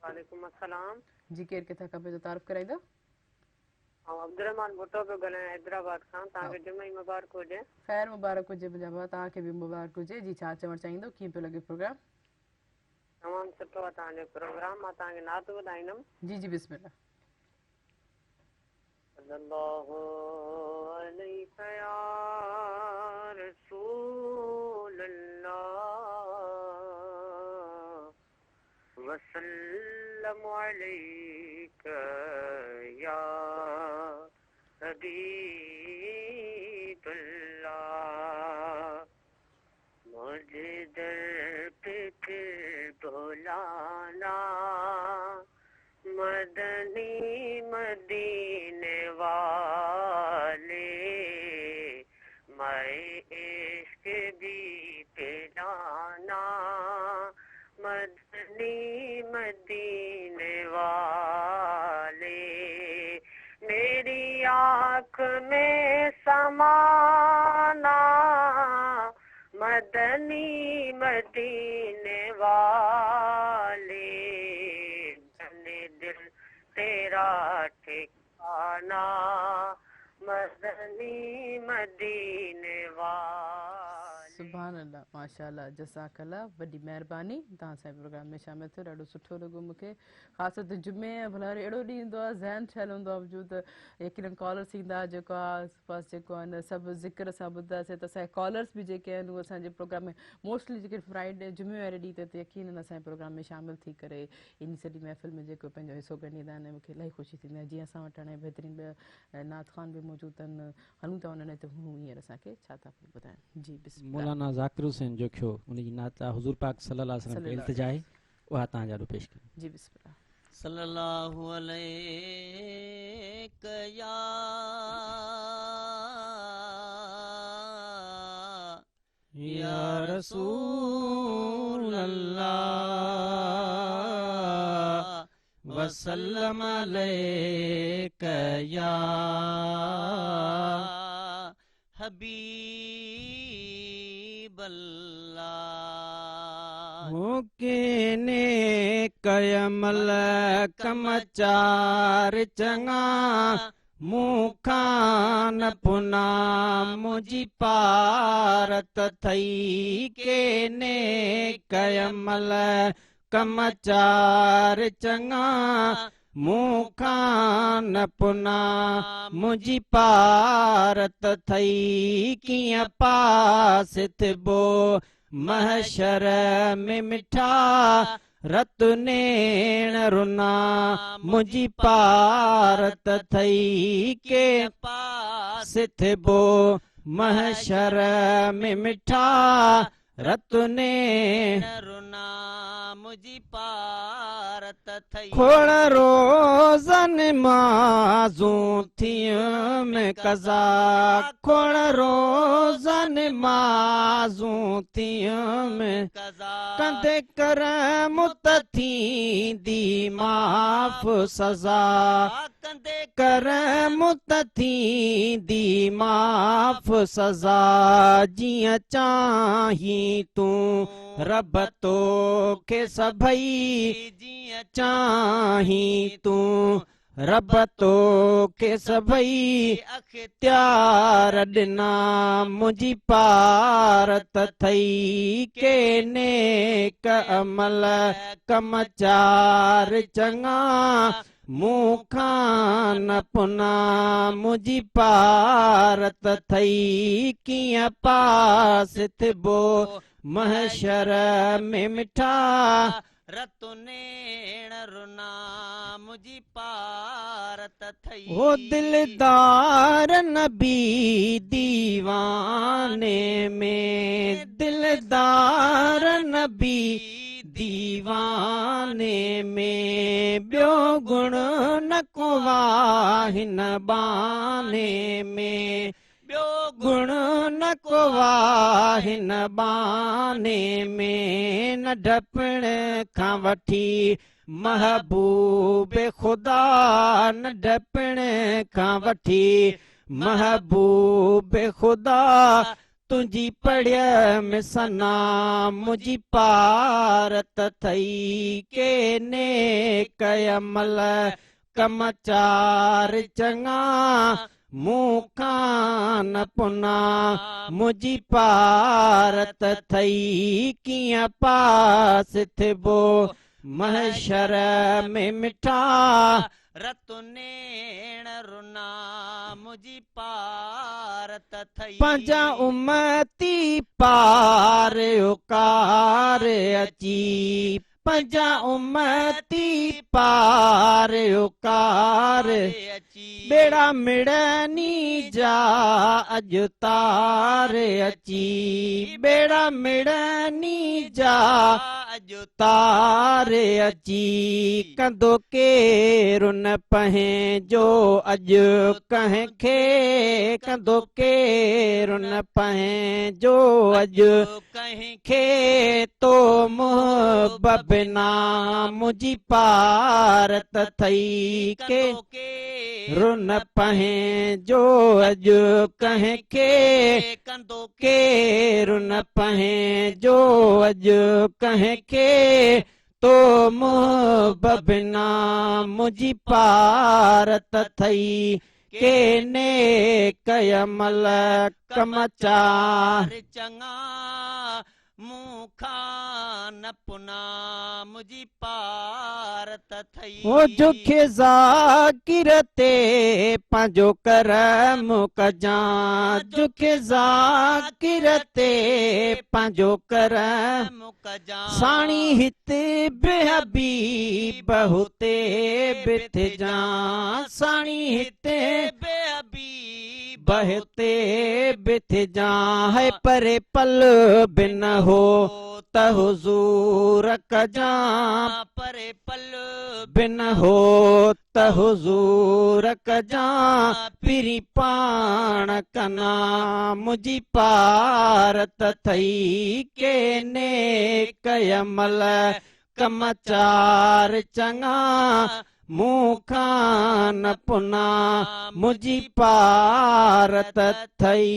वालेकुम अस्सलाम जी, केरु किथां खपे त तारीफ़ कराईंदो? अब्दुर्रहमान भुट्टो पियो ॻाल्हायां हैदराबाद खां। तव्हांखे जुमे जी मुबारक हुजे। ख़ैर मुबारक हुजे मुंहिंजा भाउ, तव्हांखे बि मुबारक हुजे। जी, छा चवणु चाहींदो, कीअं पियो लॻे प्रोग्राम? तमामु सुठो आहे तव्हांजो प्रोग्राम। मां तव्हांखे नात ॿुधाईंदुमि। जी जी बिस्मिल्लाह। सल्लल्लाहु अलैहि या रसूलल्लाह वसल्लम अलैका या हबीबल्लाह। मुझे दर पे फिर बुलाना, मदनी मदीने वाले, मैं इश्क भी पिलाना, मदनी मदीने वाले। मेरी आँख में समाना, मदनी मदीने वाले, बने दिल तेरा ठिकाना, मदनी मदीने वाले। सुभान अल्लाह, माशाल्लाह जज़ाकल्लाह वॾी महिरबानी तव्हां असांजे प्रोग्राम में शामिल थियो ॾाढो सुठो लॻो मूंखे ख़ासि तौर ते जुमे ऐं भला अहिड़ो ॾींहुं ईंदो आहे ज़हन ठहियलु हूंदो आहे वजूद यकीननि कॉलर्स ईंदा जेको आहे आसिपासि जेको आहे न सभु ज़िक्र सां ॿुधासीं त असांजे कॉलर्स बि जेके आहिनि उहे असांजे प्रोग्राम में मोस्टली जेके फ्राइडे जुमे वारे ॾींहं ते यकीननि असांजे प्रोग्राम में शामिल थी करे इन सॼी महफ़िल में जेको पंहिंजो हिसो ॻणींदा आहिनि मूंखे इलाही ख़ुशी थींदी आहे जीअं असां वटि हाणे बहितरीनु ॿिया नात ख़ान बि मौजूदु आहिनि हलूं था उन्हनि ते हू हींअर असांखे छा था ॿुधाइनि जी बिस्मिल्लाह मौलाना ज़ाकिर हुसैन जो खियो उनजी नात हुज़ूर पाक सल्लल्लाहु अलैहि वसल्लम खे इल्तिजा आहे उहा तव्हां ॾाढो पेश कयो जी बिस्मिल्लाह सल्लल्लाहु अलैका या रसूल अल्लाह वसल्लम अलैका या हबीब अल्लाह केने कयमल कमचार चङा मूंखां न पुना मुंहिंजी पारत थई केने कयमल कमचार चङा मूंखां न पुना मुंहिंजी पारत थई कीअं पास थिबो महशर में मिठा रत नेण रुना मुंहिंजी पारत थई के पास थिबो महशर में मिठा रत नेण रुना मुंहिंजी पारत थई खोड़ रोज़न माज़ूं थियूं में कज़ा खोड़ रोज़न माज़ूं थियूं में कंदे कर मुत थींदी माफ़ सज़ा कंदे कर मुत थींदी माफ़ सज़ा जीअं चाहीं तूं रब तो के सभई जीअं चाहीं तूं रब तो के सभई अख्तियार त्यार ॾिना मुंहिंजी पारत थई केने कमल कमचार चङा मूंखां न पुना मुंहिंजी पारत थई कीअं पास थिबो महशर में मिठा रत नेण रुना मुंहिंजी पारत थई ओ दिलदार नबी दीवाने में दिलदार नबी दीवाने में ॿियो गुण न को हिन बाने में ॿियो गुण न को हिन बाने में न ढपण खां वठी महबूब ख़ुदा न ढपण खां वठी महबूब ख़ुदा तुंहिंजी पढ़िय में सना मुंहिंजी पारत थई केने कयमल कमचार चङा मूंखां न पुना मुंहिंजी पारत थई कीअं पास थिबो महशर में मिठा रत नेण रुना मुंहिंजी पारत थई पंहिंजा उमती पार उकार अची पंहिंजा उमती पार उकार बेड़ा मिड़नी जा अॼु तार अची बेड़ा मिड़नी जा अॼु तार अची कंदो केरु न पंहिंजो अॼु कंहिंखे कंदो केरु न पंहिंजो अॼु कंहिंखे तो मुहब बिना मुंहिंजी पारत थई के रुन पंहिंजो अॼु कंहिंखे कंदो केरु न पंहिंजो अॼु कंहिंखे तो मुहब बिना मुंहिंजी पारत थई केने कयमल कमचार चङा मूंखां न पुना मुंहिंजी पारत थई ओ जोखे ज़ाकिर ते पंहिंजो करम कजां जोखे ज़ाकिर ते पंहिंजो करम मुकजां साणी हिते बेहबीब हुते बिथजां साणी हिते बेहबीब बहते बिथजां है परे पल बिन हो त हुजूर कजां परे पल बिन हो त हुजूर कजां पिरी पाण कना मुंहिंजी पारत थई के ने कयमल कम चार चङा मूंखां न पुना मुंहिंजी पारत थई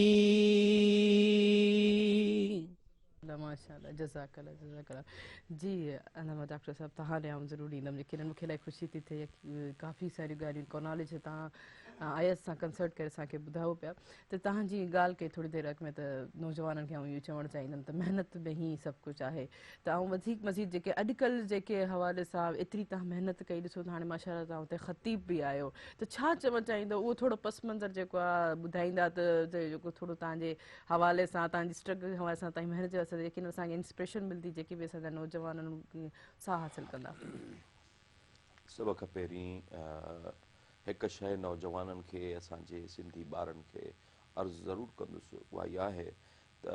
माशाल्लाह जज़ाकल्लाह जज़ाकल्लाह जी अलामा डॉक्टर साहब तव्हां ॾे आऊं ज़रूरु ईंदमि लेकिन मूंखे इलाही ख़ुशी थी थिए काफ़ी सारियूं ॻाल्हियूं को नॉलेज तव्हां आयस सां कंसल्ट करे असांखे ॿुधायो पिया त तव्हांजी ॻाल्हि कई थोरी देरि अॻु में त नौजवाननि खे आऊं इहो चवणु चाहींदमि त महिनत में ई सभु कुझु आहे त आऊं वधीक मज़ीद जेके अॼुकल्ह जेके हवाले सां एतिरी तव्हां महिनत कई ॾिसो त हाणे माशाल्लाह तव्हां हुते ख़तीब बि आहियो त छा चवणु चाहींदो उहो थोरो पस मंज़र जेको आहे ॿुधाईंदा त जेको थोरो तव्हांजे हवाले सां तव्हांजी स्ट्रगल हवाले सां तव्हांजी महिनत जे वजह सां लेकिन असांखे इंस्पिरेशन मिलंदी जेके बि असांजा नौजवाननि साह हासिलु कंदा सभ खां पहिरीं हिकु शइ नौजवाननि खे असांजे सिंधी ॿारनि खे अर्ज़ु ज़रूरु कंदुसि उहा इहा आहे त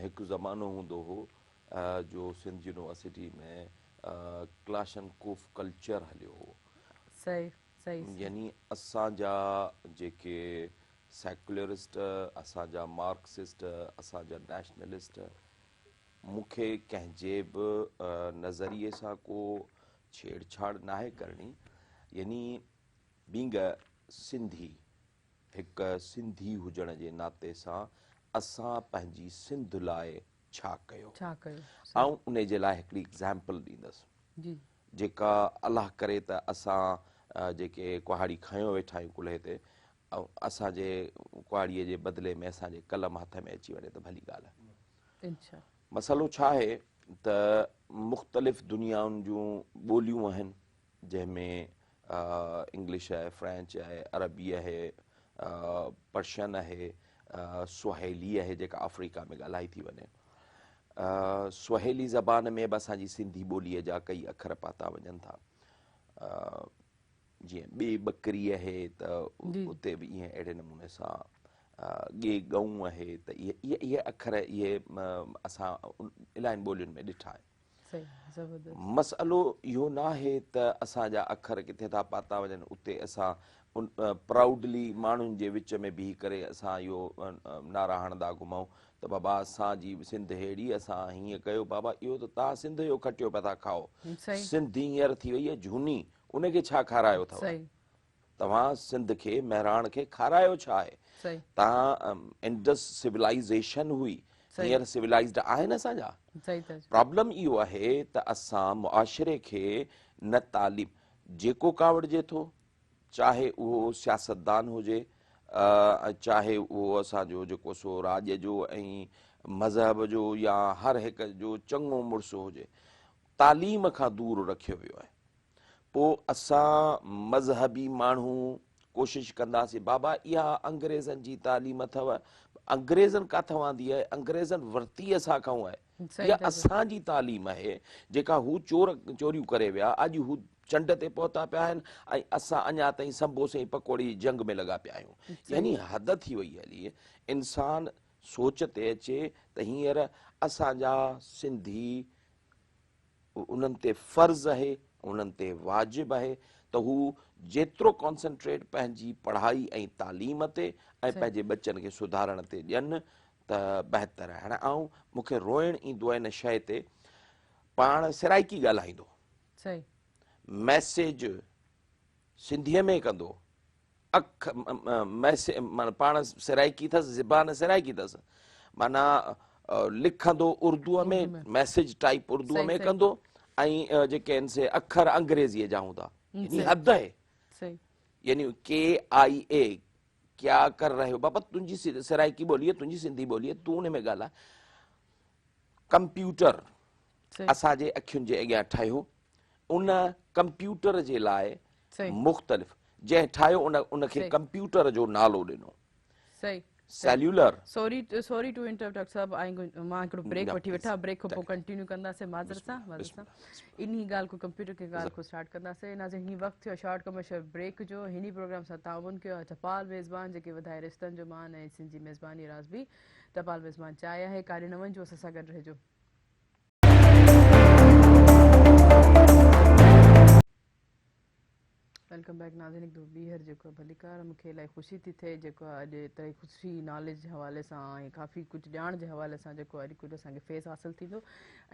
हिकु ज़मानो हूंदो हो जो सिंध यूनिवर्सिटी में क्लाशनकोफ कल्चर हलियो हो सही सही यानी असांजा जेके सेकुलरिस्ट असांजा मार्क्सिस्ट असांजा नेशनलिस्ट मूंखे कंहिंजे बि नज़रिए सां को छेड़छाड़ नाहे करणी यानी बींग सिंधी हिकु सिंधी हुजण जे नाते सां असां पंहिंजी सिंध लाइ छा कयो ऐं उन जे लाइ हिकिड़ी एग्ज़ाम्पल ॾींदसि जेका अलाह करे त असां जेके कुहाड़ी खयो वेठा आहियूं कुल्हे ते ऐं असांजे कुहाड़ीअ जे बदिले में असांजे कलम हथ में अची वञे त भली ॻाल्हि आहे मसइलो छा आहे त मुख़्तलिफ़ दुनियाउनि जूं ॿोलियूं आहिनि जंहिंमें इंग्लिश आहे फ्रेंच आहे अरबी आहे पर्शियन आहे सुहेली आहे जेका अफ्रीका में ॻाल्हाई थी वञे सुहेली ज़बान में बि असांजी सिंधी ॿोलीअ जा कई अखर पाता वञनि था जीअं ॿे ॿकरी आहे त उते बि ईअं अहिड़े नमूने सां ॻे गऊं आहे त इहे अखर इहे असां इलाही ॿोलियुनि में ॾिठा आहिनि मसइलो इहो न आहे त असांजा अखर किथे था पाता वञनि उते असां प्राउडली माण्हुनि जे विच में बीह करे असां इहो नारा हणंदा घुमूं त बाबा असांजी सिंध अहिड़ी असां हीअं कयो बाबा इहो त तव्हां सिंध जो खटियो पिया था खाओ सिंध हींअर थी वई आहे झूनी उनखे छा खारायो अथव तव्हां सिंध खे महिराण खे खारायो छा आहे तव्हां इंडस सिविलाइज़ेशन हुई हींअर सिविलाइज़्ड आहिनि असांजा प्रॉब्लम इहो आहे त असां मुआशिरे खे न तालीम जेको कावड़िजे थो चाहे उहो सियासतदान हुजे चाहे उहो असांजो जेको सो राॼ जो ऐं मज़हब जो या हर हिक जो चङो मुड़ुसु हुजे तालीम खां दूरि रखियो वियो आहे पोइ असां मज़हबी माण्हू कोशिशि कंदासीं बाबा इहा अंग्रेज़नि जी तालीम अथव अंग्रेज़नि काथां आंदी आहे अंग्रेज़नि वरिती असां खां आहे इहा असांजी तालीम आहे जेका हू चोरियूं करे विया अॼु हू चंड ते पहुता पिया आहिनि ऐं असां अञा ताईं संबोसे ऐं पकोड़ी जंग में लॻा पिया आहियूं यानी हद थी वई हली इंसान सोच ते अचे त हींअर असांजा सिंधी उन्हनि ते फ़र्ज़ु आहे उन्हनि ते वाजिबु आहे त हू जेतिरो कॉन्संट्रेट पंहिंजी पढ़ाई ऐं तालीम ते ऐं पंहिंजे बच्चनि खे सुधारण ते ॾियनि त बहितर आहे हाणे ऐं मूंखे रोइणु ईंदो आहे इन शइ ते पाण सिराइकी ॻाल्हाईंदो मैसेज सिंधीअ में कंदो अख मैसेज माना पाण सिराइकी अथसि ज़बान सिराइकी अथसि माना लिखंदो उर्दूअ में मैसेज टाइप उर्दूअ में कंदो ऐं जेके आहिनि से अखर अंग्रेज़ीअ जा हूंदा यानी हद आहे यानी KIA क्या कर रहे हो बाबा तुंहिंजी सिराइकी ॿोली आहे तुंहिंजी सिंधी ॿोली आहे तूं उन में ॻाल्हाए कंप्यूटर सही असांजे अखियुनि जे अॻियां ठाहियो, उन कंप्यूटर जे लाइ सही मुख़्तलिफ़ जंहिं ठाहियो उनखे सही कंप्यूटर जो नालो ॾिनो सही cellular. Sorry to interrupt doctor साहब मां हिकिड़ो ब्रेक वठी वेठा, ब्रेक खां पोइ कंटिन्यू कंदासीं माज़र सां इन्ही ॻाल्हि को कंप्यूटर खे ॻाल्हि को स्टार्ट कंदासीं। हिनजे हीअं वक़्तु थियो शॉर्ट कमर्शियल ब्रेक जो। हिन प्रोग्राम सां ताउन कयो आहे टपाल मेज़बान जेके वधाए रिश्तनि जो मान ऐं सिंधी मेज़बानी राज़बी टपाल मेज़बान चाहे आहे। काॾे न वञिजो, असां सां गॾु रहिजो। वेलकम बैक नाज़रीन। हिकु दफ़ो ॿीहर जेको भलीकार मूंखे इलाही ख़ुशी थी थिए जेको अॼु एतिरी ख़ुशी नॉलेज जे हवाले सां ऐं काफ़ी कुझु ॼाण जे हवाले सां जेको अॼु कुझु असांखे फेस हासिलु थींदो।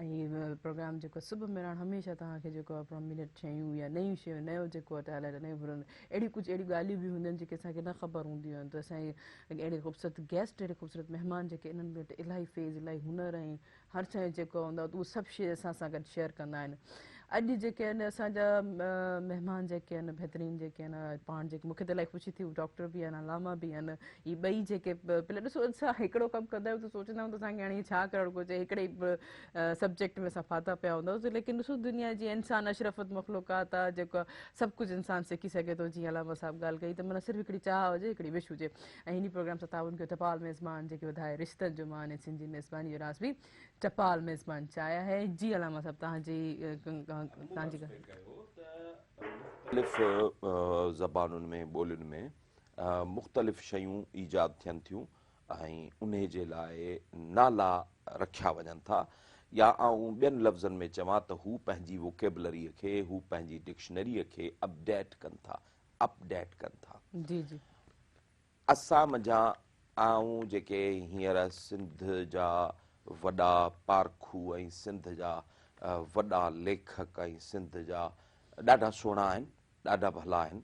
ऐं प्रोग्राम जेको सुबुह मेराण हमेशह तव्हांखे जेको आहे प्रोमिनेंट शयूं या नयूं शयूं नयो जेको आहे टैलेंट नयूं घुरनि अहिड़ी कुझु अहिड़ियूं ॻाल्हियूं बि हूंदियूं आहिनि जेके असांखे न ख़बर हूंदियूं आहिनि। त असांजे अहिड़े ख़ूबसूरत गेस्ट अहिड़े ख़ूबसूरत महिमान जेके इन्हनि वटि इलाही फेज़ इलाही हुनर ऐं हर शइ जेको हूंदो आहे उहे सभु शइ असां सां गॾु शेयर कंदा आहिनि। अॼु जेके आहिनि असांजा महिमान जेके आहिनि बहितरीनु जेके आहिनि पाण जेके मूंखे त इलाही ख़ुशी थी डॉक्टर बि आहिनि अलामा बि आहिनि। ही ॿई जेके पहले ॾिसो असां हिकिड़ो कमु कंदा आहियूं त सोचंदा आहियूं त असांखे हाणे छा करणु घुरिजे, हिकिड़े सब्जेक्ट में असां फाथा पिया हूंदासीं। लेकिन ॾिसो दुनिया जी इंसान अशरफ़त मख़लूक़ात आहे जेको सभु कुझु इंसान सिखी सघे थो। जीअं अलामा साहिबु ॻाल्हि कई त माना सिर्फ़ु हिकिड़ी चाह हुजे, हिकिड़ी विश हुजे। ऐं हिन प्रोग्राम सां ताउन कयो टपाल मेज़बान जेके वधाए रिश्तनि जो मान ऐं सिंधी मेज़बानी जो राज़ बि टपाल मेज़बान चाहे आहे। जी अलामा साहिबु तव्हांजी मुख़्तलिफ़ ज़बानुनि में ॿोलियुनि में मुख़्तलिफ़ शयूं ईजाद थियनि थियूं ऐं उन जे लाइ नाला रखिया वञनि था या आऊं ॿियनि लफ़्ज़नि में चवां त हू पंहिंजी वोकेबलरीअ खे हू पंहिंजी डिक्शनरीअ खे अपडेट कनि था। जी जी असां मुंहिंजा आऊं जेके हींअर सिंध जा वॾा पारखू ऐं सिंध जा वॾा लेखक ऐं सिंध जा ॾाढा सुहिणा आहिनि, ॾाढा भला आहिनि।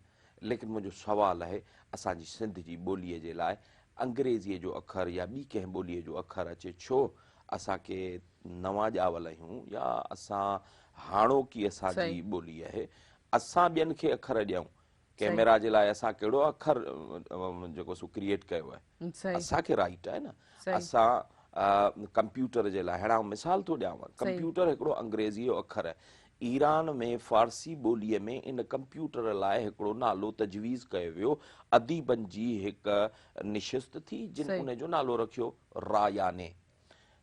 लेकिन मुंहिंजो सुवालु आहे असांजी सिंध जी ॿोलीअ जे लाइ अंग्रेज़ीअ जो अखर या ॿी कंहिं ॿोलीअ जो अखर अचे छो असांखे नवां ॼावल आहियूं या असां हाणोकी असांजी ॿोली आहे असां ॿियनि खे अखर ॾियूं। कैमरा जे लाइ असां कहिड़ो अखर जेको सो क्रिएट कयो आहे, असांखे राइट आहे न। असां कंप्यूटर जे लाइ हाणे मिसाल थो ॾियांव, कंप्यूटर हिकिड़ो अंग्रेज़ी जो अखर आहे। ईरान में फ़ारसी ॿोलीअ में इन कंप्यूटर लाइ हिकिड़ो नालो तजवीज़ कयो वियो। अदीबनि जी हिकु निशिस्त थी जिन उन जो नालो रखियो रायाने।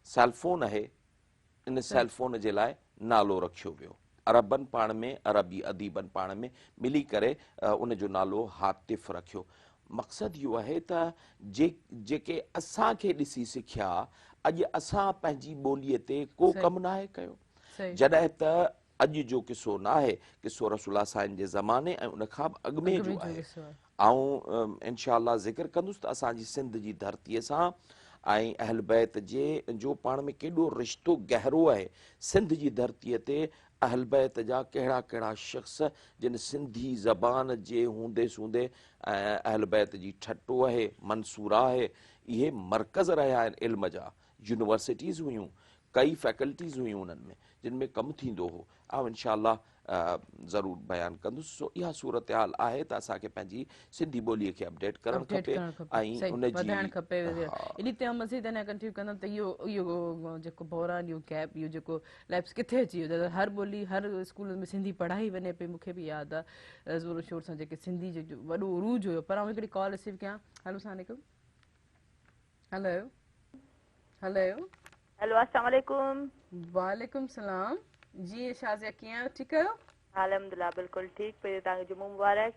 सेलफोन आहे, इन सेलफोन जे लाइ नालो रखियो वियो। अरबनि पाण में अरबी अदीबनि पाण में मिली करे उन जो नालो हातिफ़ रखियो। मक़सदु इहो आहे त जेके असांखे ॾिसी सिखिया अॼु असां पंहिंजी ॿोलीअ ते को कमु न आहे कयो। जॾहिं त अॼु जो किसो न आहे, किसो रसूल साईं जे ज़माने ऐं उनखां बि अॻु में जो आहे। ऐं इनशा अल्लाह ज़िक्र कंदुसि त असांजी सिंध जी धरतीअ सां ऐं अहल बैत जो पाण में केॾो रिश्तो गहरो आहे। सिंध जी धरतीअ ते अहल बैत जा कहिड़ा कहिड़ा शख़्स जिन सिंधी ज़बान जे हूंदे सूंदे ऐं अहल बैत जी ठटो आहे, मंसूरा आहे, इहे मर्कज़ रहिया आहिनि इल्म जा। यूनिवर्सिटीज़ हुयूं, कई फैकल्टीज़ हुयूं उन्हनि में जिन में कमु थींदो हो। ऐं इनशा अल्लाह ज़रूरु बयानु कंदुसि। सो इहा सूरत हाल आहे त असांखे पंहिंजी सिंधी ॿोलीअ खे अपडेट करणु खपे ऐं वधाइणु खपे। इन ते मज़ीद अञा कंटिन्यू कंदमि त इहो जेको बहरान इहो गैप इहो जेको लैप्स किथे अची वियो। हर ॿोली हर स्कूल में सिंधी पढ़ाई वञे पई। मूंखे बि यादि आहे ज़ोर शोर सां जेके सिंधी जो वॾो उरूज हुयो। पर आउं हिकिड़ी कॉल रिसीव कयां। हलो सलामु हलो हलो हेलो अस्सलाम वालेकुम। वालेकुम सलाम। जी शाज़िया कीअं आहियो, ठीकु आहियो? अल्हम्दुलिल्लाह बिल्कुलु ठीकु। पहिरीं तव्हांखे जुमो मुबारक।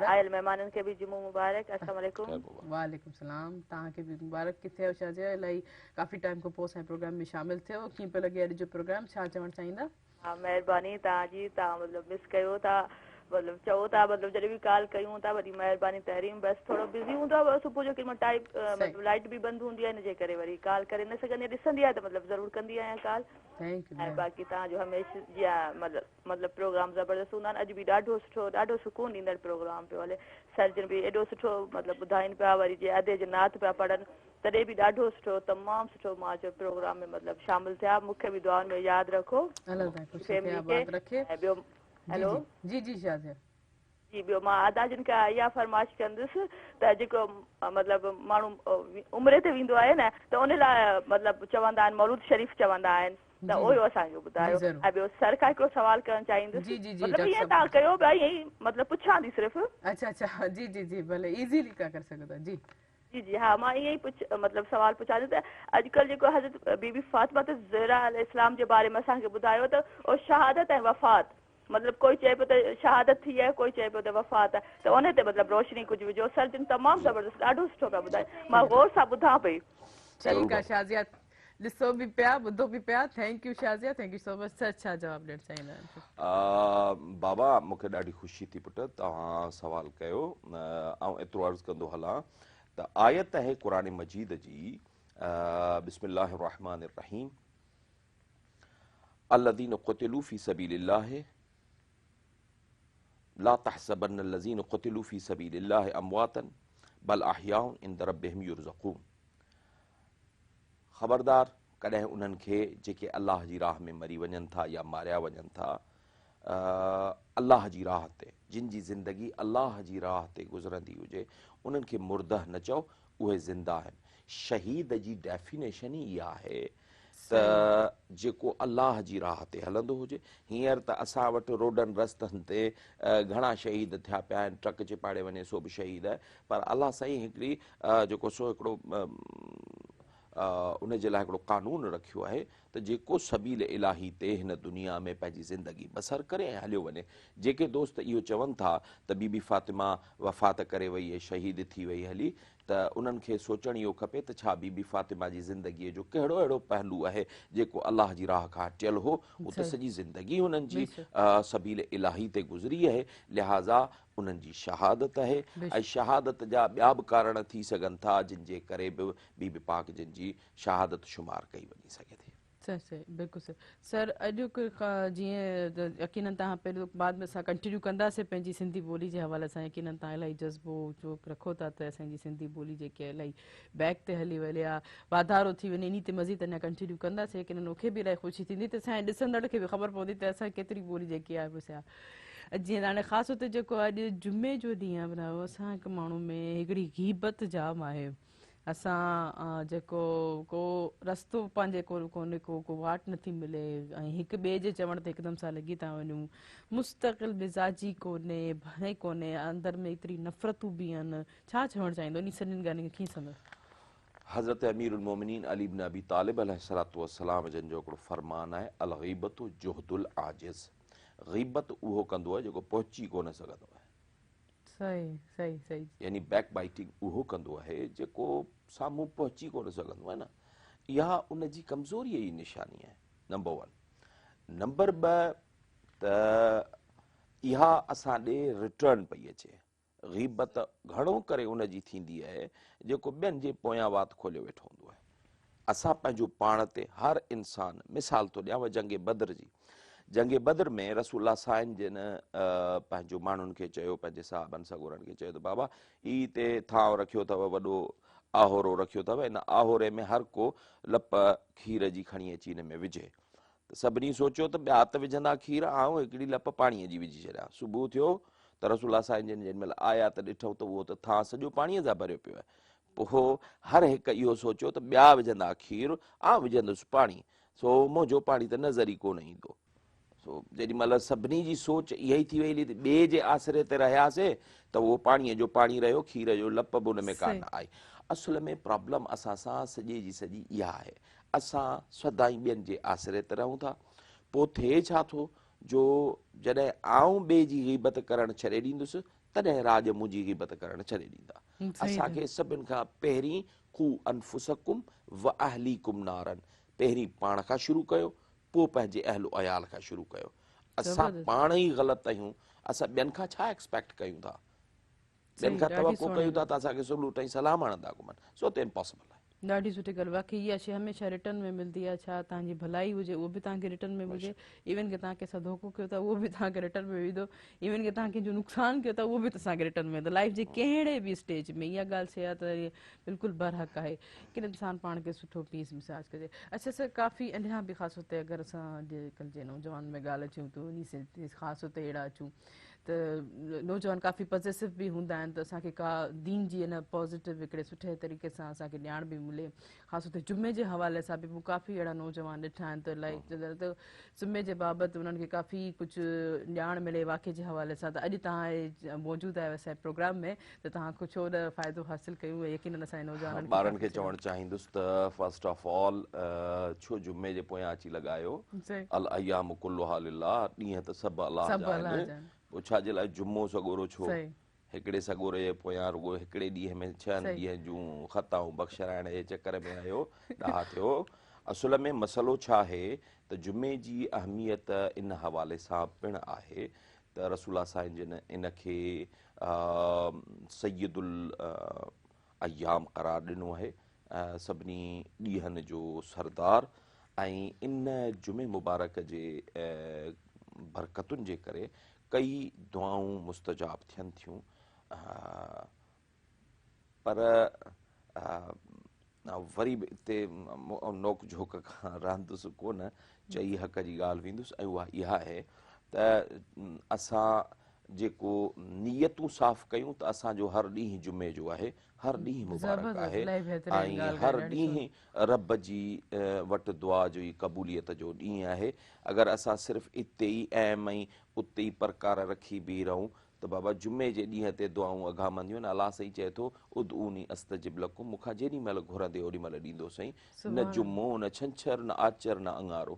आयल महिमाननि खे बि जुमो मुबारक। अस्सलाम वालेकुम। वालेकुम सलाम। तव्हांखे बि मुबारक। किथे आहियो शाज़िया? इलाही काफ़ी टाइम खां पोइ असांजे प्रोग्राम में शामिलु थियो। कीअं पियो लॻे अॼु जो प्रोग्राम? छा चवणु चाहींदा? हा महिरबानी तव्हांजी। तव्हां मतिलबु मिस कयो था, मतिलबु चओ था, मतिलबु जॾहिं बि कॉल कयूं था वरी महिरबानी तहरीम। बसि थोरो बिज़ी हूंदो आहे सुबुह जो केॾी टाइम मतिलबु लाइट बि बंदि हूंदी आहे, हिनजे करे वरी कॉल करे न सघंदी आहियां। ॾिसंदी आहे त मतिलबु ज़रूरु कंदी आहियां कॉल। ऐं बाक़ी तव्हांजो हमेशह जीअं मतिलबु प्रोग्राम ज़बरदस्त हूंदा आहिनि। अॼु बि ॾाढो सुठो, ॾाढो सुकून ॾींदड़ प्रोग्राम पियो हले। सर्जन बि एॾो सुठो मतिलबु ॿुधाइनि पिया, वरी जीअं अधे जे नात पिया पढ़नि तॾहिं बि ॾाढो सुठो, तमामु सुठो। मां चयो प्रोग्राम में मतिलबु शामिलु थिया। मूंखे बि दुआनि में यादि रखो फैमिली खे। ॿियो हेलो जी जी शाज़िया जी ॿियो मां आदा जिन खां इहा फरमाइश कंदुसि त जेको मतिलबु माण्हू उमिरि ते वेंदो आहे न त उन लाइ मतिलबु चवंदा आहिनि मौलूद शरीफ़ चवंदा आहिनि त उहो असांखे ॿुधायो। ऐं ॿियो सर खां हिकिड़ो सवाल करणु चाहींदुसि, मतिलबु ईअं तव्हां कयो पिया ईअं ई मतिलबु पुछां थी सिर्फ़ु। अच्छा अच्छा जी जी जी भले इज़ीली का करे सघो था जी जी जी हा मां ईअं ई मतिलबु सवाल पुछां थी त अॼुकल्ह जेको हज़रत बीबी फातिमा ज़हरा इस्लाम जे बारे में असांखे ॿुधायो त उहो शहादत ऐं वफ़ात मतिलबु कोई चए पियो त शहादत थी आहे, कोई चए पियो त वफ़ात आहे, त उन ते मतिलबु रोशनी कुझु विझो। सर जिन तमामु ज़बरदस्त ॾाढो सुठो पिया ॿुधाए, मां गौर सां ॿुधां पई। ठीकु आहे शाज़िया, ॾिसो बि पिया ॿुधो बि पिया। Thank U Shazia, thank you so much. Sir छा जवाबु ॾियणु चाहींदा आहिनि? बाबा मूंखे ॾाढी ख़ुशी थी पुटु तव्हां सवाल कयो ऐं एतिरो अर्ज़ु कंदो हलां त आयत आहे क़ुरान मजीद जी बिस्मिल्लाहिर रहमानिर रहीम अल्लज़ीन क़ुतिलू फ़ी सबीलिल्लाह ला तहसबन्न अल्लज़ीन क़ुतिलू फ़ी सबीलिल्लाह अमवातन बल अहयाउन इंद रब्बिहिम युरज़क़ून। ख़बरदार कॾहिं उन्हनि खे जेके अल्लाह जी राह में मरी वञनि था या मारिया वञनि था अल्लाह जी राह ते, जिन जी ज़िंदगी अल्लाह जी राह ते गुज़रंदी हुजे उन्हनि खे मुर्दह न चओ, उहे ज़िंदा आहिनि। शहीद जी डेफिनेशन ई इहा आहे त जेको अल्लाह जी राह ते हलंदो हुजे। हींअर त असां वटि रोडनि रस्तनि ते घणा शहीद थिया पिया आहिनि, ट्रक चिपाड़े वञे सो बि शहीद आहे, पर अलाह साईं हिकिड़ी जेको सो हिकिड़ो उन जे लाइ हिकिड़ो कानून रखियो आहे त जेको सबील इलाही ते हिन दुनिया में पंहिंजी ज़िंदगी बसर करे ऐं हलियो वञे। जेके दोस्त इहो चवनि था त बीबी फातिमा वफ़ात करे वई ऐं शहीद थी वई हली, त उन्हनि खे सोचणु इहो खपे त छा बीबी फातिमा जी ज़िंदगीअ जो कहिड़ो अहिड़ो पहलू आहे जेको अल्लाह जी राह खां हटियल हो। उहो त सॼी ज़िंदगी हुननि जी सबील इलाही ते गुज़री आहे, लिहाज़ा उन्हनि जी शहादत आहे। ऐं शहादत जा ॿिया बि कारण थी सघनि था जिन जे करे बि बीबी पाक जिन जी शहादत शुमार कई वञी सघे थी। सही सही बिल्कुलु सही। सर अॼु जीअं यकीननि तव्हां पहिरियों बाद में असां कंटिन्यू कंदासीं पंहिंजी सिंधी ॿोली जे हवाले सां। यकीननि तव्हां इलाही जज़्बो जो रखो था त असांजी सिंधी ॿोली जेकी आहे इलाही बैक ते हली वई आहे, वाधारो थी वञे, इन ते मज़ीद अञा कंटिन्यू कंदासीं। यकीननि मूंखे बि इलाही ख़ुशी थींदी त असांजे ॾिसंदड़ खे बि ख़बर पवंदी त असां केतिरी ॿोली जेकी आहे बसि जीअं हाणे ख़ासि तौर ते जेको अॼु जुमे जो ॾींहुं आहे ॿुधायो असां हिकु माण्हू में हिकिड़ी ग़ीबत जाम आहे। असां जेको को रस्तो पंहिंजे कोन्हे को वाट नथी मिले ऐं हिक ॿिए जे चवण ते हिकदमि सां लॻी था वञूं, मुस्तक़िल मिज़ाजी कोन्हे, भणे कोन्हे, अंदरि में एतिरी नफ़रतूं बि आहिनि। छा चवणु चाहींदो इन सभिनीनि ॻाल्हियुनि खे कीअं सम्झो? हज़रत अमीरुल मोमिनीन अली इब्न अबी तालिब अलैहिस्सलातु वस्सलाम जन जो हिकिड़ो फ़रमान आहे अल ग़ीबतु जुहदुल आजिज़। ग़ीबत उहो कंदो आहे जेको पहुची कोन सघंदो आहे। सही सही सही। यानी बैक बाइटिंग उहो कंदो आहे जेको साम्हूं पहुची कोन सघंदो आहे न। इहा उन जी कमज़ोरीअ जी निशानी आहे नंबर 1। नंबर 2 त इहा असां ॾे रिटर्न पई अचे। ग़ीबत घणो करे उन जी थींदी आहे जेको ॿियनि जे पोयां वात खोलियो वेठो हूंदो आहे। असां पंहिंजो पाण ते हर इंसान, मिसाल थो ॾियांव जंग बदर जी। जंग बदर में रसूलुल्लाह साईं जिन पंहिंजो माण्हुनि खे चयो, पंहिंजे साहबनि सगोरनि खे चयो त बाबा ही हिते थांव रखियो अथव, वॾो आहोरो रखियो अथव, इन आहोरे में हर को लप खीर जी खणी अची हिन में विझे। त सभिनी सोचियो त ॿिया त विझंदा खीर, आउं हिकिड़ी लप पाणीअ जी विझी छॾियां। सुबुह थियो त रसूलुल्लाह साईं जिन जेॾी महिल आया त ॾिठो त उहो त थां सॼो पाणीअ सां भरियो पियो आहे। पोइ हर हिकु इहो सोचियो त ॿिया विझंदा खीर, विझंदुसि पाणी, सो मुंहिंजो पाणी त नज़र ई कोन ईंदो। सो जेॾी महिल सभिनी जी सोच इहा ई थी वई हली त ॿिए जे आसिरे ते रहियासीं त उहो पाणीअ जो पाणी रहियो, खीर जो लप बि उन में कान आई। असुल में प्रॉब्लम असां सां सॼे जी सॼी इहा आहे, असां सदाईं ॿियनि जे आसिरे ते रहूं था। पोइ थिए छा थो जो जॾहिं आउं ॿिए जी ग़ीबत करणु छॾे ॾींदुसि तॾहिं राज मुंहिंजी ग़ीबत करणु छॾे ॾींदा। असांखे सभिनि खां पहिरीं कू अनफुसकुम व अहलीकुम नारन, पहिरीं पाण खां शुरू कयो, पोइ पंहिंजे अहल अयाल खां शुरू कयो। असां पाण ई ग़लति आहियूं, असां ॿियनि खां छा एक्सपेक्ट कयूं था, ॿियनि खां तवको कयूं था त असांखे सुबुह ताईं सलाम हणंदा घुमनि, सो त इम्पॉसिबल आहे। ॾाढी सुठी ॻाल्हि, बाक़ी इहा शइ हमेशह रिटर्न में मिलंदी आहे। छा तव्हांजी भलाई हुजे उहो बि तव्हांखे रिटर्न में हुजे, इवन कि तव्हां कंहिंसां धोखो कयो था उहो बि तव्हांखे रिटर्न में ईंदो, इवन कि तव्हां कंहिंजो नुक़सानु कयो था उहो बि असांखे रिटर्न में ईंदो। लाइफ जे कहिड़े बि स्टेज में इहा ॻाल्हि शइ आहे त बिल्कुलु बरहक़ आहे कि इंसानु पाण खे सुठो पीस मिसाज कजे। अच्छा सर, काफ़ी अञा बि ख़ासि तौर ते अगरि असां अॼुकल्ह जे नौजवान में ॻाल्हि अचूं त उन से ख़ासि तौर ते अहिड़ा अचूं त नौजवान काफ़ी पॉजिटिव बि हूंदा आहिनि, त असांखे का दीन जी न पॉज़िटिव हिकिड़े सुठे तरीक़े सां असांखे ॼाण बि मिले। ख़ासि तौर ते जुमे जे हवाले सां बि मूं काफ़ी अहिड़ा नौजवान ॾिठा आहिनि त लाइक त जुमे जे बाबति उन्हनि खे काफ़ी कुझु ॼाण मिले वाक़े जे हवाले सां। त अॼु तव्हां मौजूदु आहियो असांजे प्रोग्राम में, त तव्हां कुझु ओॾा फ़ाइदो हासिलु कयूं, यकीननि असांजे नौजवाननि ॿारनि खे चवणु चाहींदुसि त फस्ट ऑफ ऑल छो जुमे जे पोयां अची लॻायो, अल अयाम कुल्लुहा लिल्लाह, ॾींहं त सभु अलाह जा आहिनि, पोइ छाजे लाइ जुमो सॻोरो छो? हिकिड़े सॻोरे जे पोयां रुॻो हिकिड़े ॾींहं में 6 ॾींहं जूं ख़ताऊं बख़्शराइण जे चकर में आयो ॾाहा थियो। असुल में मसइलो छा आहे त जुमे जी अहमियत इन हवाले सां पिणु आहे त रसूल साईं जिन इनखे सैयदुल अयाम क़रार ॾिनो आहे, सभिनी ॾींहंनि जो सरदार, ऐं इन जुमे मुबारक जे बरकतुनि जे करे कई दुआऊं मुस्तजाब थियनि थियूं। पर वरी बि हिते नोक झोक खां रहंदुसि कोन, चई हक़ जी ॻाल्हि वेंदुसि, ऐं उहा इहा आहे त असां जेको नियतूं साफ़ कयूं त असांजो हर ॾींहुं जुमे जो आहे, हर ॾींहुं मुबारक आहे, ऐं हर ॾींहुं रब जी वटि दुआ जो ई क़बूलियत जो ॾींहुं आहे। अगरि असां सिर्फ़ु इते ई ऐं ऐं उते ई परकार रखी बीह रहूं त बाबा जुमे जे ॾींहं ते दुआऊं अघामंदियूं आहिनि। अलाह साईं चए थो उदऊनी अस्तजिब लकुम, मूंखां जेॾी महिल घुरंदे ओॾी महिल ॾींदो साईं, न जुमो न छंछरु न आचर न अंगारो,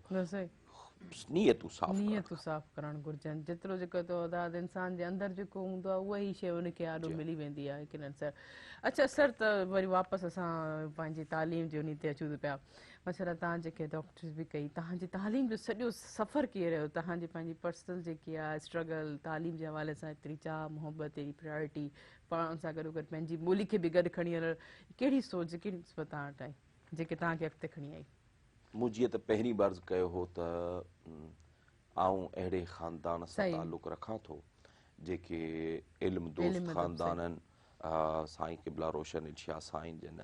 नियतूं साफ़ करणु घुरिजनि। जेतिरो जेको तौदाद इंसान जे अंदरि जेको हूंदो आहे उहा ई शइ उनखे आॾो मिली वेंदी आहे कि न सर। अच्छा सर, त वरी वापसि असां पंहिंजी तालीम जे उन ते अचूं था पिया। मसइला तव्हां जेके डॉक्टर्स बि कई, तव्हांजी तालीम जो सॼो सफ़र कीअं रहियो? तव्हांजी पंहिंजी पर्सनल जेकी आहे स्ट्रगल, तालीम जे हवाले सां एतिरी चाह मुहबत, एॾी प्रायोरिटी, पढ़ण सां गॾो गॾु पंहिंजी ॿोली खे बि गॾु खणी हलणु, कहिड़ी सोच कहिड़ी निस्बत तव्हां वटि आई जेके तव्हांखे अॻिते खणी आई? मूं जीअं त पहिरीं बर्ज़ कयो हो त आऊं अहिड़े ख़ानदान सां तालुक़ु रखां थो जेके इल्म दोस्त ख़ानदाननि, साईं क़िबला रोशन इर्शाद साईं जिन,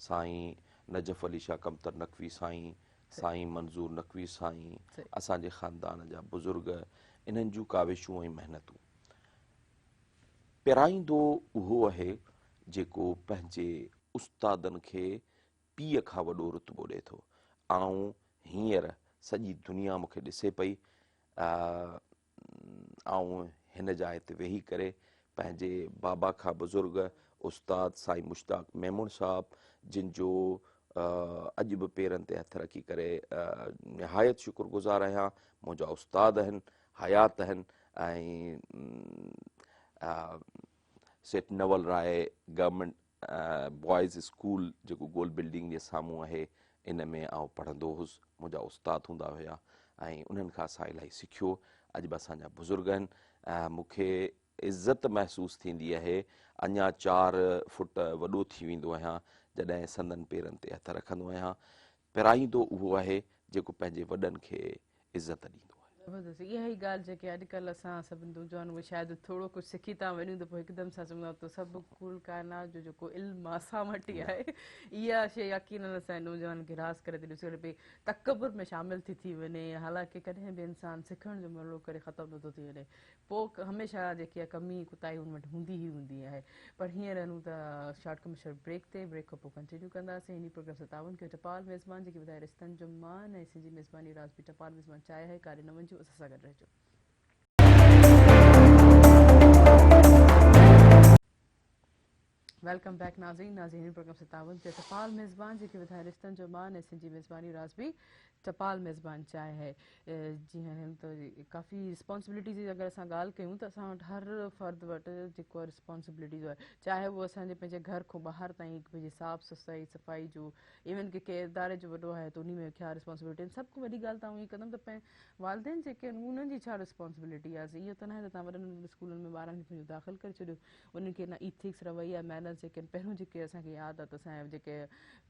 साईं नजफ़ अली शाह कमतर नक़वी साईं, साईं मंज़ूर नक़वी साईं, असांजे ख़ानदान जा बुज़ुर्ग, इन्हनि जूं काविशूं ऐं महिनतूं। पिराईंदो उहो आहे जेको पंहिंजे उस्तादनि खे पीउ खां वॾो रुतबो ॾिए थो। ऐं हींअर सॼी दुनिया मूंखे ॾिसे पई, ऐं हिन जाइ ते वेही करे पंहिंजे बाबा खां बुज़ुर्ग उस्ताद साईं मुश्ताक मेमून साहब, जिन जो अॼु बि पेरनि ते हथ रखी करे निहायत शुक्रगुज़ार आहियां। मुंहिंजा उस्ताद आहिनि, हयात आहिनि, ऐं सेठ नवल राय गवर्नमेंट बॉइज़ स्कूल जेको गोल बिल्डिंग जे साम्हूं आहे, इन में आउं पढ़ंदो हुउसि। मुंहिंजा उस्ताद हूंदा हुया ऐं उन्हनि खां असां इलाही सिखियो। अॼु बि असांजा बुज़ुर्ग आहिनि। मूंखे इज़त महसूसु थींदी आहे, अञा 4 फुट वॾो थी वेंदो आहियां जॾहिं संदनि पेरनि ते हथ रखंदो आहियां। पिराईंदो उहो आहे जेको पंहिंजे वॾनि खे इज़त ॾींदो आहे। ज़बरदस्त, इहा ई ॻाल्हि जेके अॼुकल्ह असां सभिनी नौजवान उहे शायदि थोरो कुझु सिखी था वञूं त पोइ हिकदमि सां चवंदा त सभु कुल काइनात जो जेको इल्मु असां वटि ई आहे, इहा शइ यकीननि असांजे नौजवाननि खे रास करे थी ॾिसणु पई, तकबुर में शामिलु थी वञे। हालांकि कॾहिं बि इंसानु सिखण जो मौक़ो करे ख़तमु नथो थी वञे, पोइ हमेशह जेकी आहे कमी कुताही हुन वटि हूंदी ई हूंदी आहे। पर हींअर हलूं था शॉर्ट कमर्शियल ब्रेक ते, ब्रेक खां पोइ कंटिन्यू कंदासीं। इन प्रोग्राम सां तावन कयो टपाल मेज़बान जेके ॿुधाए रिश्तनि जो मान ऐं सिंधी मेज़बानी राज़बी टपाल मेज़बान चाहे है कारे न वञिजो, असां सां गॾु रहिजो। वेलकम बैक नाज़रीन। नाज़रीन प्रोग्राम से तावन के टपाल मेज़बान जेके ॿुधाए रिश्तनि जो मान ऐं सिंधी मेज़बानी राज़बी टपाल मेज़बान चाहे है। जी हाँ, तो काफ़ी रिस्पॉन्सिबिलिटी जी अगरि असां ॻाल्हि कयूं त असां वटि हर फ़र्द वटि जेको आहे रिस्पॉन्सिबिलिटीज़ आहे, चाहे उहो असांजे पंहिंजे घर खां ॿाहिरि ताईं पंहिंजी साफ़ सफ़ाई जो, इवन की कंहिं इदारे जो वॾो आहे त उन में छा रिस्पॉन्सिबिलिटी आहिनि। सभ खां वॾी ॻाल्हि तव्हां ईअं कंदमि त वालदेन जेके आहिनि उन्हनि जी छा रिस्पॉन्सिबिलिटी आहे। इहो त न आहे त तव्हां वॾनि स्कूलनि में ॿारनि खे पंहिंजो दाख़िल करे छॾियो, उन्हनि खे न इथिक्स रवैया मैनर्स जेके आहिनि पहिरियों जेके असांखे यादि आहे त असांजा जेके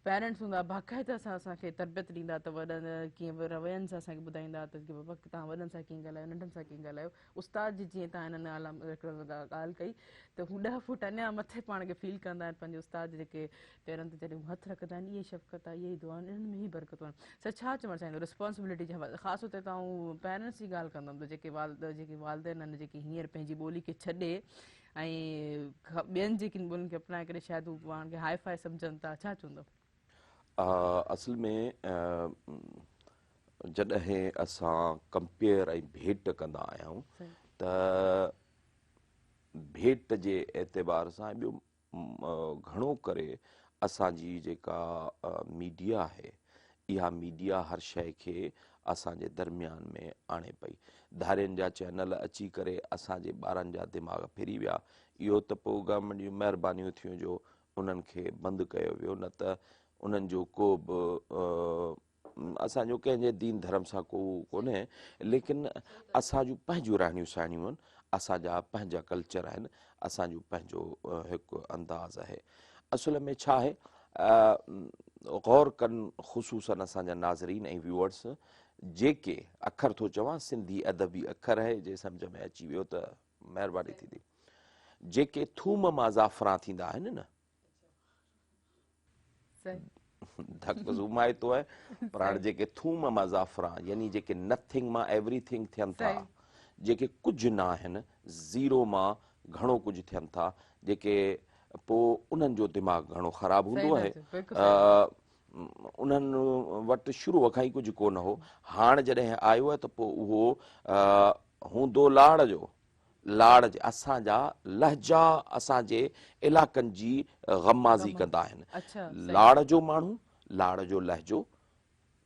पेरेंट्स हूंदा बाक़ाइदा सां असांखे तरबियत ॾींदा त वॾनि कीअं बि रवैयनि सां असांखे ॿुधाईंदा त की बाबा तव्हां वॾनि सां कीअं ॻाल्हायो नंढनि सां कीअं ॻाल्हायो उस्ताद जी जीअं तव्हां हिन नाला ॻाल्हि कई त हू 10 फुट अञा मथे पाण खे फील कंदा आहिनि पंहिंजे उस्ताद जेके पेरनि ते जॾहिं हू हथु रखंदा आहिनि इहे शफ़क़त आहे इहे ई दुआ आहिनि इन्हनि में ई बरकतूं आहिनि सर छा चवणु चाहींदो रिस्पॉन्सिबिलिटी जे हवाले ख़ासि तौर ते तव्हां पेरेंट्स जी ॻाल्हि कंदमि त जेके वालदेन आहिनि जेके हींअर पंहिंजी ॿोली खे छॾे ऐं ॿियनि जेकी ॿोलियुनि खे अपनाए करे शायदि हू पाण खे हाई फाई सम्झनि था छा चवंदो असल में जॾहिं असां कंपेयर ऐं भेट कंदा आहियूं त भेट जे एतबार सां ॿियो घणो करे असांजी जेका मीडिया आहे इहा मीडिया हर शइ खे असांजे दरमियान में आणे पई धारियुनि जा चैनल अची करे असांजे ॿारनि जा दिमाग़ फिरी विया इहो त पोइ गवर्नमेंट जूं महिरबानियूं थियूं जो उन्हनि खे बंदि कयो वियो न त उन्हनि जो को बि असांजो कंहिंजे दीन धर्म सां को कोन्हे लेकिन असांजूं पंहिंजूं रहणियूं सहणियूं आहिनि असांजा पंहिंजा कल्चर आहिनि असांजो पंहिंजो हिकु अंदाज़ आहे असुल में छा आहे गौर कनि ख़ुशूसन असांजा नाज़रीन ऐं व्यूअर्स जेके अखर थो चवां सिंधी अदबी अखर आहे जे सम्झ में अची वियो त महिरबानी थींदी जेके थूम मां ज़ाफ़रां थींदा आहिनि न धक ज़ुमाए थो आहे पर हाणे जेके थूम मां ज़ाफ़रां यानी जेके नथिंग मां एवरीथिंग थियनि था जेके कुझु न आहिनि ज़ीरो मां घणो कुझु थियनि था जेके पोइ उन्हनि जो दिमाग़ घणो ख़राबु हूंदो आहे उन्हनि वटि शुरूअ खां ई कुझु कोन हो हाणे जॾहिं आयो आहे त पोइ उहो हूंदो लाड़ जे असांजा लहजा असांजे इलाइक़नि जी ग़माज़ी कंदा आहिनि लाड़ जो माण्हू लाड़ जो लहजो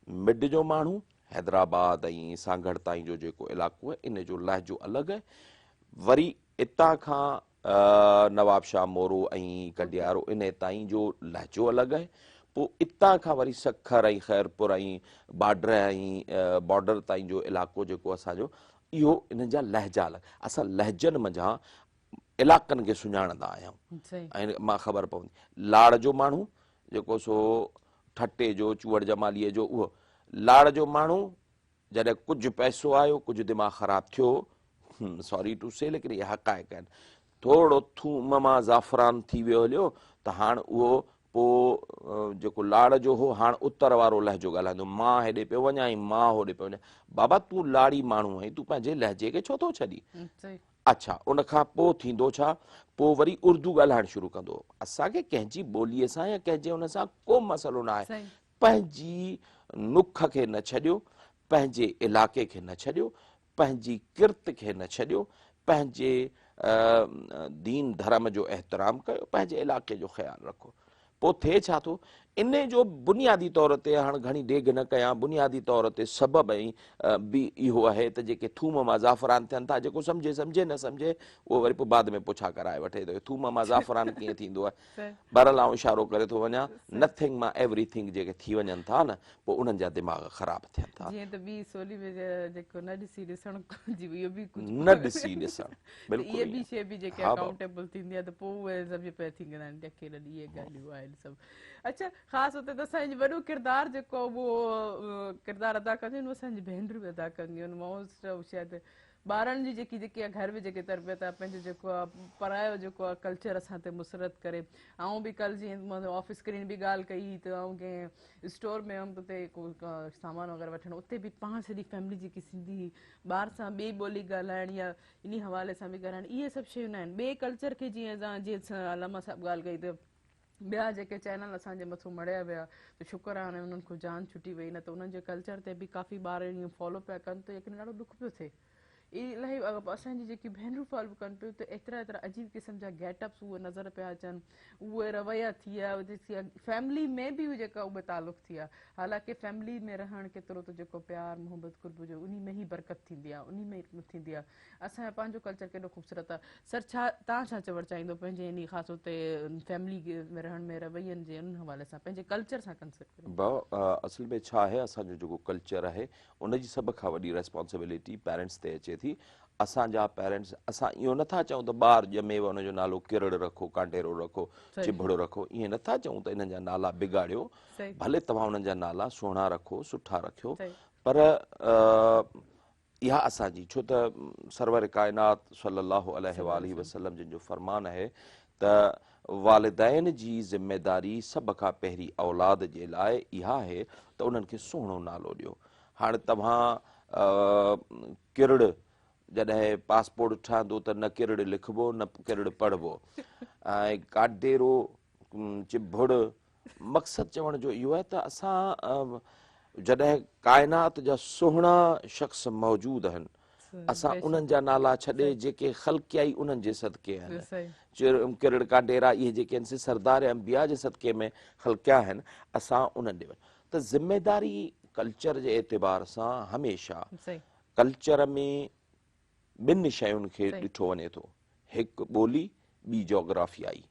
मिड जो माण्हू हैदराबाद ऐं सांगड़ ताईं जो जेको इलाइक़ो आहे इन जो लहजो अलॻि आहे वरी इतां खां नवाब शाह मोरो ऐं कडियारो इन ताईं जो लहजो अलॻि आहे पोइ इतां खां वरी सखर ऐं ख़ैरपुर ऐं बॉर्डर ताईं जो इलाइक़ो जेको असांजो इहो इन्हनि जा लहजा अलॻि असां लहजनि मंझां इलाइक़नि खे सुञाणंदा आहियूं ऐं मां ख़बर पवंदी लाड़ जो माण्हू जेको सो ठटे जो चूअड़ जमालीअ जो उहो लाड़ जो माण्हू जॾहिं कुझु पैसो आयो कुझु दिमाग़ ख़राबु थियो सॉरी टू से लेकिन इहे हक़ाइक़ आहिनि थोरो थूम मां ज़ाफ़रान थी वियो हलियो त हाणे उहो पोइ जेको लाड़ जो हो हाणे उत्तर वारो लहजो ॻाल्हाईंदो मां हेॾे पियो वञा ऐं मां होॾे पियो वञा बाबा तूं लाड़ी माण्हू आहीं तूं पंहिंजे लहजे खे छो थो छॾी अच्छा उन खां पोइ थींदो छा पोइ वरी उर्दू ॻाल्हाइणु शुरू कंदो असांखे कंहिंजी ॿोलीअ सां या कंहिंजे हुन सां को मसइलो न आहे पंहिंजी नुख खे न छॾियो पंहिंजे इलाइक़े खे न छॾियो पंहिंजी किर्त खे न छॾियो पंहिंजे दीन धर्म जो एहतराम कयो पंहिंजे इलाइक़े जो ख़्यालु रखो पोइ थिए छा थो इन जो बुनियादी तौर ते हाणे घणी डेघ न कयां बुनियादी तौर ते सबबु ऐं बि इहो आहे त जेके थूम मां ज़ाफ़रान थियनि था जेको सम्झे न सम्झे उहो वरी पोइ बाद में पुछा कराए वठे थो थूम मां ज़ाफ़रान कीअं थींदो आहे बहरहाल आउं इशारो करे थो वञा नथिंग मां एवरीथिंग जेके थी वञनि था न पोइ उन्हनि जा दिमाग़ ख़राबु थियनि था न ॾिसी ॾिसण अच्छा ख़ासि तौर ते असांजो वॾो किरदारु जेको उहो किरदारु अदा कंदियूं आहिनि उहो असांजी भेनरूं बि अदा कंदियूं आहिनि मोस्ट शायदि ॿारनि जी जेकी आहे घर में जेके तरबियत आहे पंहिंजो जेको आहे परायो जेको आहे कल्चर असां ते मुसरत करे ऐं बि कल्ह जीअं मां ऑफ स्क्रीन बि ॻाल्हि कई त ऐं कंहिं स्टोर में हुअमि त उते को सामान वग़ैरह वठणु उते बि पाण सॼी फैमिली जेकी सिंधी ॿार सां ॿिए ॿोली ॻाल्हाइण या इन हवाले सां बि ॻाल्हाइण इहे सभु शयूं न आहिनि ॿिए कल्चर खे जीअं अलामा साहिबु ॻाल्हि कई त ॿिया जेके चैनल असांजे मथां मड़िया विया त शुक्र आहे हाणे उन्हनि खां जान छुटी वई न त उन्हनि जे कल्चर ते बि काफ़ी ॿार ईअं फॉलो पिया कनि त यकीन ॾाढो ॾुख पियो थिए इलाही असांजी जेकी भेनरूं फॉलो कनि पियूं त एतिरा अजीब क़िस्म जा गेटअप्स उहे नज़र पिया अचनि उहे रवैया थी विया फैमिली में बि जेका उहे तालुक़ थी विया हालांकि फैमिली में रहणु केतिरो त जेको प्यार मोहबत कुर्ब जो उन में ई बरकत थींदी आहे उन में ई थींदी आहे असांजो पंहिंजो कल्चर केॾो ख़ूबसूरत आहे सर छा तव्हां छा चवणु चाहींदो पंहिंजे इन ख़ासि तौर ते फैमिली में रहण में रवैयनि जे उन हवाले सां पंहिंजे कल्चर सां कंसेप्ट असल में छा आहे असांजो जेको कल्चर आहे उनजी सभ खां वॾी रेस्पॉन्सिबिलिटी पेरेंट्स ते अचे थी असांजा पेरेंट्स असां इहो नथा चऊं त ॿारु ॼमेव हुनजो नालो किरड़ रखो, कांटेरो रखो, चिभड़ो रखो, ईअं नथा चऊं त इन्हनि जा नाला बिगाड़ियो। भले तव्हां उन्हनि जा नाला सुहिणा रखो, सुठा रखियो, पर इहा असांजी, छो त सरवर काइनात सल्लल्लाहु अलैहि वसल्लम जिन जो फरमान आहे त वालिदैन जी ज़िमेदारी सभ खां पहिरीं औलाद जे लाइ इहा आहे त उन्हनि खे सुहिणो नालो ॾियो। हाणे तव्हां किरड़ जॾहिं पासपोर्ट ठहंदो त न किरड़ लिखिबो न किरड़ पढ़िबो, ऐं काडेरो, चिभड़, मक़सदु चवण जो इहो आहे त असां जॾहिं काइनात जा सुहिणा शख़्स मौजूदु आहिनि, असां उन्हनि जा नाला छॾे जेके ख़ल्क़ियाई उन्हनि जे सदके आहिनि, किरड़ काडेरा इहे जेके आहिनि सरदार अंबिया जे सदके में ख़ल्क़िया आहिनि, असां उन्हनि ॾे त ज़िमेदारी कल्चर जे एतिबार सां हमेशह कल्चर में ॿिनि शयुनि खे ॾिठो वञे थो, हिकु ॿोली, ॿी जोग्राफियाई।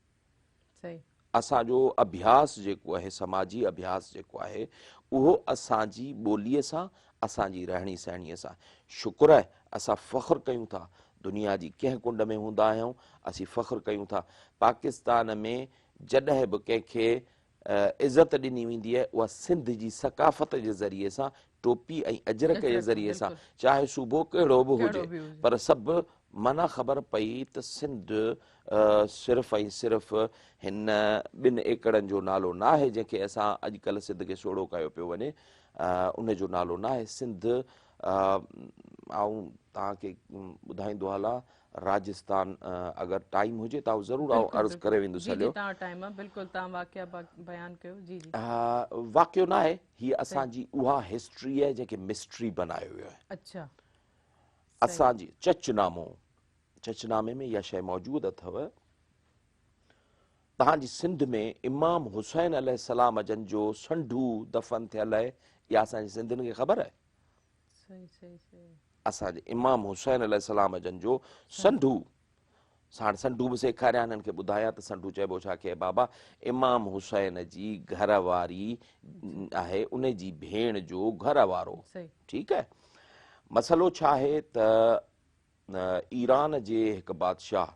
असांजो अभ्यास जेको आहे, समाजी अभ्यास जेको आहे, उहो असांजी ॿोलीअ सां, असांजी रहणी सहणीअ सां। शुक्र आहे असां फ़ख़्रु कयूं था, दुनिया जी कंहिं कुंड में हूंदा आहियूं, असीं फ़ख़्रु कयूं था। पाकिस्तान में जॾहिं बि कंहिंखे इज़त ॾिनी वेंदी आहे, उहा सिंध जी सकाफ़त जे ज़रिए सां, टोपी ऐं अजरक जे ज़रिए सां, चाहे सूबो कहिड़ो बि हुजे, पर सभु माना ख़बर पई त सिंध सिर्फ़ु ऐं सिर्फ़ु हिन 2 एकड़नि जो नालो न आहे जंहिंखे असां अॼुकल्ह सिंध खे सोढ़ो कयो पियो वञे, उनजो नालो न आहे सिंध। ऐं तव्हांखे ॿुधाईंदो हलां, राजस्थान अगरि टाइम हुजे त ज़रूरु अर्ज़ु करे वेंदुसि। हलियो वाक़ियो न आहे, हीअ असांजी उहा हिस्ट्री आहे जंहिंखे मिस्ट्री बनायो वियो आहे। असांजी चचनामो, चचनामे में इहा शइ मौजूदु अथव। तव्हांजी सिंध में इमाम हुसैन अलैहिस्सलाम जन जो संढू दफ़न थियल आहे, इहा असांजी सिंधियुनि खे ख़बर आहे। असांजे इमाम हुसैन अलैहिस्सलाम जन जो संढू, हाणे संढू बि सेखारिया हिननि खे ॿुधाया त संढू चइबो छा खे बाबा, इमाम हुसैन जी घरवारी आहे, उन जी भेण जो घर वारो। ठीकु आहे, मसइलो छा आहे त ईरान जे हिकु बादशाह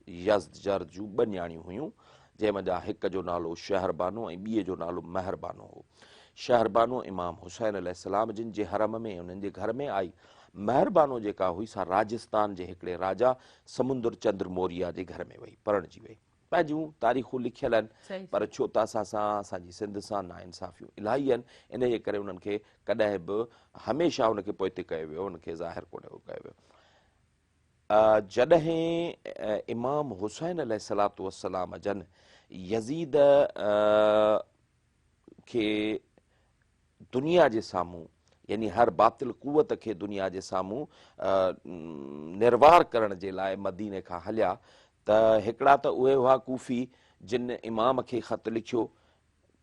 यज़दजर जूं 2 न्याणियूं हुयूं, जंहिंमहिल हिक जो नालो शहरबानो ऐं ॿिए जो नालो महरबानो हो। शहरबानो इमाम हुसैन अलैहिस्सलाम जिन जे हरम में, उन्हनि जे घर में आई। महरबानो जेका हुई सा राजस्थान जे हिकिड़े राजा समुंद्र चंद्र मौर्या जे घर में वई, पढ़णजी वई। पंहिंजूं तारीख़ूं लिखियल आहिनि, पर छो त असांजी सिंध सां नाइंसाफ़ियूं इलाही आहिनि, इन जे करे उन्हनि खे कॾहिं बि हमेशह उनखे पोइते कयो वियो, उनखे ज़ाहिर कोन्हे कयो वियो। जॾहिं इमाम हुसैन अलैहिस्सलातु वस्सलाम जन यज़ीद खे दुनिया जे साम्हूं, यानी हर बातिल कुवत खे दुनिया जे साम्हूं निर्वार करण जे लाइ मदीने खां हलिया, त हिकिड़ा त उहे हुआ कूफ़ी जिन इमाम खे ख़त लिखियो।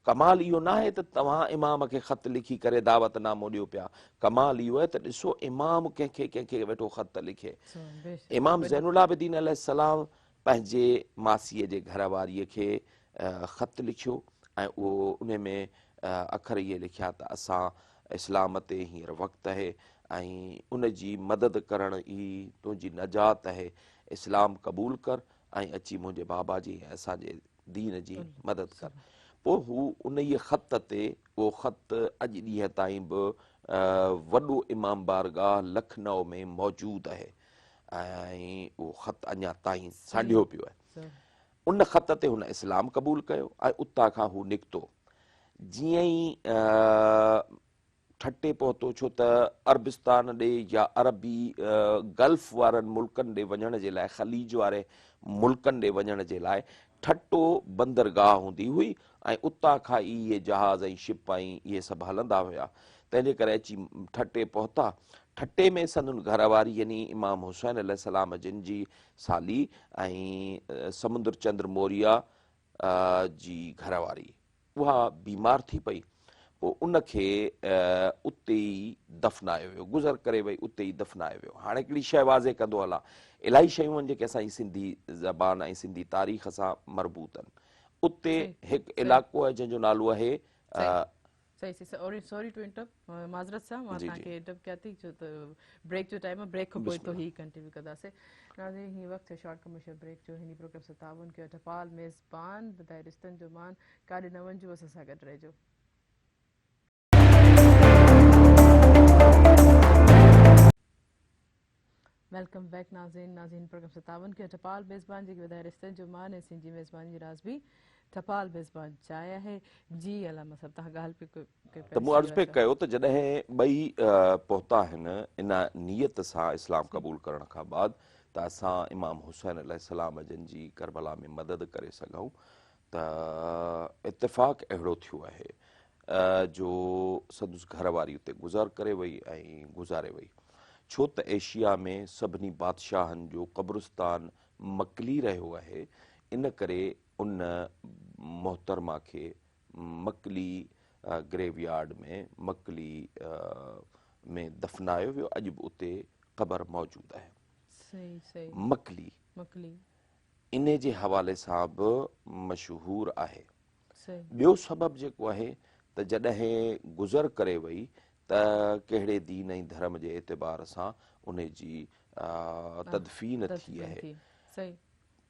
कमाल इहो न आहे त तव्हां इमाम खे ख़त लिखी करे दावतनामो ॾियो पिया, कमाल इहो आहे त ॾिसो इमाम कंहिंखे वेठो ख़त लिखे। इमाम ज़ैनुल आबिदीन अलैहिस्सलाम पंहिंजे मासीअ जे घरवारीअ खे ख़त लिखियो, ऐं उहो उन में अखर इहे लिखिया त असां इस्लाम ते हींअर वक़्तु आहे, ऐं उन जी मदद करण ई तुंहिंजी नजात आहे, इस्लाम क़बूल कर ऐं अची मुंहिंजे बाबा जी ऐं असांजे दीन जी मदद कर। पोइ हू उन ई ख़त ते, उहो ख़त अॼु ॾींहं ताईं बि वॾो इमाम बारगाह लखनऊ में मौजूदु आहे, ऐं उहो ख़त अञा ताईं साॼियो पियो आहे। उन ख़त ते हुन इस्लाम क़बूल कयो ऐं उतां खां हू निकितो। जीअं ई ठटे पहुतो, छो त अरबिस्तान ॾे या अरबी गल्फ वारनि मुल्कनि ॾे वञण जे लाइ, ख़लीज वारे मुल्कनि ॾे वञण जे लाइ ठटो बंदरगाह हूंदी हुई, ऐं उतां खां इहे जहाज़ ऐं शिप ऐं इहे सभु हलंदा हुया। तंहिंजे करे अची ठटे पहुता। ठटे में संदुनि घरवारी यानी इमाम हुसैन अलैहिस्सलाम जिन जी साली ऐं समुंद्र चंद्र मौर्या जी घरवारी, उहा बीमार थी पई। पोइ उनखे उते ई दफ़नायो वियो, गुज़र करे वई, उते ई दफ़नायो वियो। हाणे हिकिड़ी शइ वाज़े कंदो हलां, इलाही शयूं आहिनि जेके असांजी सिंधी ज़बान ऐं सिंधी तारीख़ सां मरबूत आहिनि। उते हिकु इलाइक़ो आहे जंहिंजो नालो आहे सही सही सॉरी टू इंटरप्ट माज़रत सां मां जी, जी। तव्हांखे इंटरप्ट कयां थी छो त ब्रेक जो टाइम आहे ब्रेक खां पोइ तो ही कंटिन्यू कंदासीं नाज़रीन हीअं वक़्तु शॉर्ट कमर्शियल ब्रेक जो हिन प्रोग्राम सां ताउन कयो टपाल मेज़बान ॿुधाए रिश्तनि जो मान काॾे न वञिजो असां सां गॾु रहिजो वेलकम बैक नाज़रीन प्रोग्राम सां ताउन कयो टपाल मेज़बान जेकी ॿुधाए रिश्तनि जो मान ऐं सिंधी मेज़बानी राज़ बि टपाल मेज़बान चाहे आहे जी अलामा साहब तव्हां ॻाल्हि पियो त मूं अर्ज़ु पे कयो त जॾहिं ॿई पहुता आहिनि इन नियत सां इस्लाम क़बूल करण खां बाद त असां इमाम हुसैन अलैहिस्सलाम जन जी करबला में मदद करे सघूं त इत्तेफ़ाक़ अहिड़ो थियो आहे जो संदसि घरवारी उते गुज़ार करे वई ऐं गुज़ारे वई छो त एशिया में सभिनी बादशाहनि जो क़ब्रिस्तान मकली रहियो आहे इन करे उन मोहतरमा खे मकली ग्रेवयार्ड में मकली में दफ़नायो वियो अॼु बि उते क़बर मौजूदु आहे सही सही मकली मकली इन जे हवाले सां बि मशहूरु आहे सही ॿियो सबबु जेको आहे त जॾहिं गुज़र करे वई त कहिड़े दीन ऐं धर्म जे एतबार सां उन जी तदफ़ीन थी आहे सही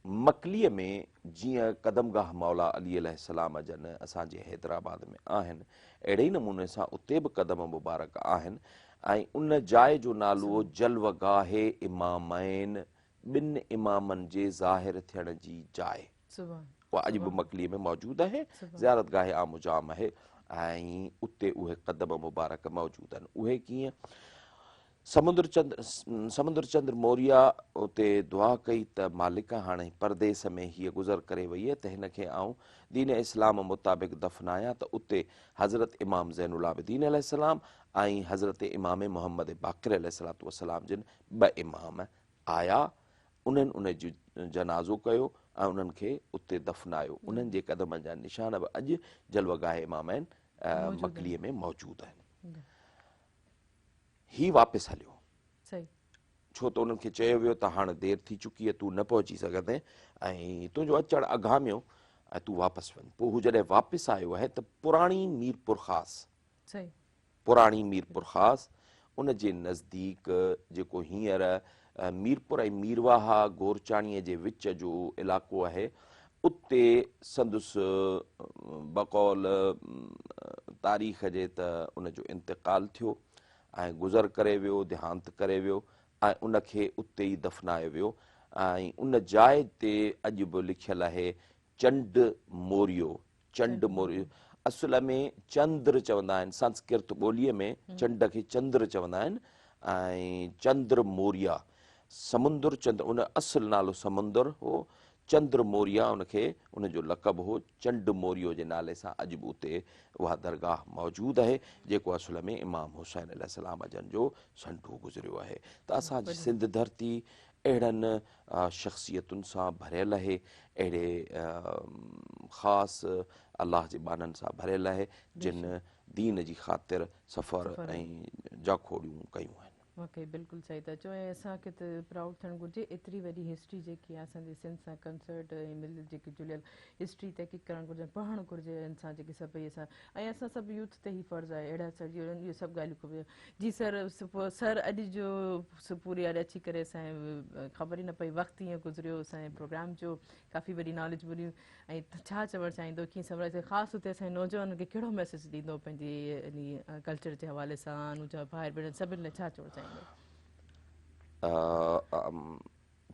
मकलीअ में जीअं कदमगाह मौला अली अलैहिस्सलाम जन असांजे हैदराबाद में आहिनि अहिड़े ई नमूने सां उते बि क़दम मुबारक आहिनि ऐं उन जाइ जो नालो जलवगाह इमामैन ॿिनि इमामनि जे ज़ाहिर थियण जी जाइ उहा अॼु बि मकलीअ में मौजूदु आहे ज़ियारतगाह आमुजाम आहे ऐं उते उहे क़दम मुबारक मौजूदु आहिनि उहे कीअं समुंद्र चंद्र मौर्या उते दुआ कई त मालिक हाणे परदेस में हीअ गुज़र करे वई आहे त हिन खे आऊं दीन इस्लाम मुताबिक़ दफ़नायां त उते हज़रत इमाम ज़ैनुल आबिदीन अलैहिस्सलाम ऐं हज़रत इमाम मोहम्मद बाक़िर अलैहिस्सलातु वस्सलाम जिन ॿ इमाम आया उन्हनि उन जो जनाज़ो कयो ऐं उन्हनि खे उते दफ़नायो उन्हनि जे क़दमनि जा निशान बि अॼु जलवगाह इमामैन मकलीअ में मौजूदु आहिनि ही वापसि हलियो सही छो त उन्हनि खे चयो वियो त हाणे देरि थी चुकी आहे तूं न पहुची सघंदे ऐं तुंहिंजो अचणु अघामियो ऐं तूं वापसि वञ पोइ हू जॾहिं वापसि आयो आहे त पुराणी मीरपुर ख़ासि सही पुराणी मीरपुर ख़ासि उन जे नज़दीक जेको हींअर मीरपुर ऐं मीरवाहा गोरचाणीअ जे विच जो इलाइक़ो आहे उते संदसि बक़ौल तारीख़ जे त उनजो इंतिक़ाल थियो ऐं गुज़र करे वियो देहांत करे वियो ऐं उनखे उते ई दफ़नायो वियो ऐं उन जाइ ते अॼु बि लिखियलु आहे चंड मोरियो असुल में चंद्र चवंदा आहिनि संस्कृत ॿोलीअ में चंड खे चंद्र चवंदा आहिनि ऐं चंद्र मौर्या समुंद्र चंद्र उन असुल नालो समुंद्र हो चंद्र मौर्या उनखे उनजो लक़ब हो चंड मौर्यो जे नाले सां अॼु बि उते उहा दरगाह मौजूदु आहे जेको असुल में इमाम हुसैन अलैहिस्सलाम जन जो संडू गुज़रियो आहे त असांजी सिंध धरती अहिड़नि शख़्सियतुनि सां भरियल आहे अहिड़े ख़ासि अलाह जे बाननि सां भरियल आहे जिन दीन जी ख़ातिर सफ़र ऐं जाखोड़ियूं कयूं आहिनि वाकई बिल्कुलु सही था चओ ऐं असांखे त प्राउड थियणु घुरिजे एतिरी वॾी हिस्ट्री जेकी आहे असांजे सिंध सां कंसर्ट ऐं मिल जेकी जुड़ियल हिस्ट्री तहक़ीक़ करणु घुरिजे पढ़णु घुरिजे इंसान जेके सभई असां ऐं असां सभु यूथ ते ई फ़र्ज़ु आहे अहिड़ा सर इहे सभु ॻाल्हियूं खपे जी सर अॼु जो पूरी अॼु अची करे असांजे ख़बर ई न पई वक़्तु ईअं गुज़रियो असांजे प्रोग्राम जो काफ़ी वॾी नॉलेज ॿुधियूं ऐं छा चवणु चाहींदो कीअं सम्झाए ख़ासि हुते असांजे नौजवाननि खे कहिड़ो मैसेज ॾींदो पंहिंजी कल्चर जे हवाले सां हुनजा भाइर भेण सभिनि लाइ छा चवणु चाहींदो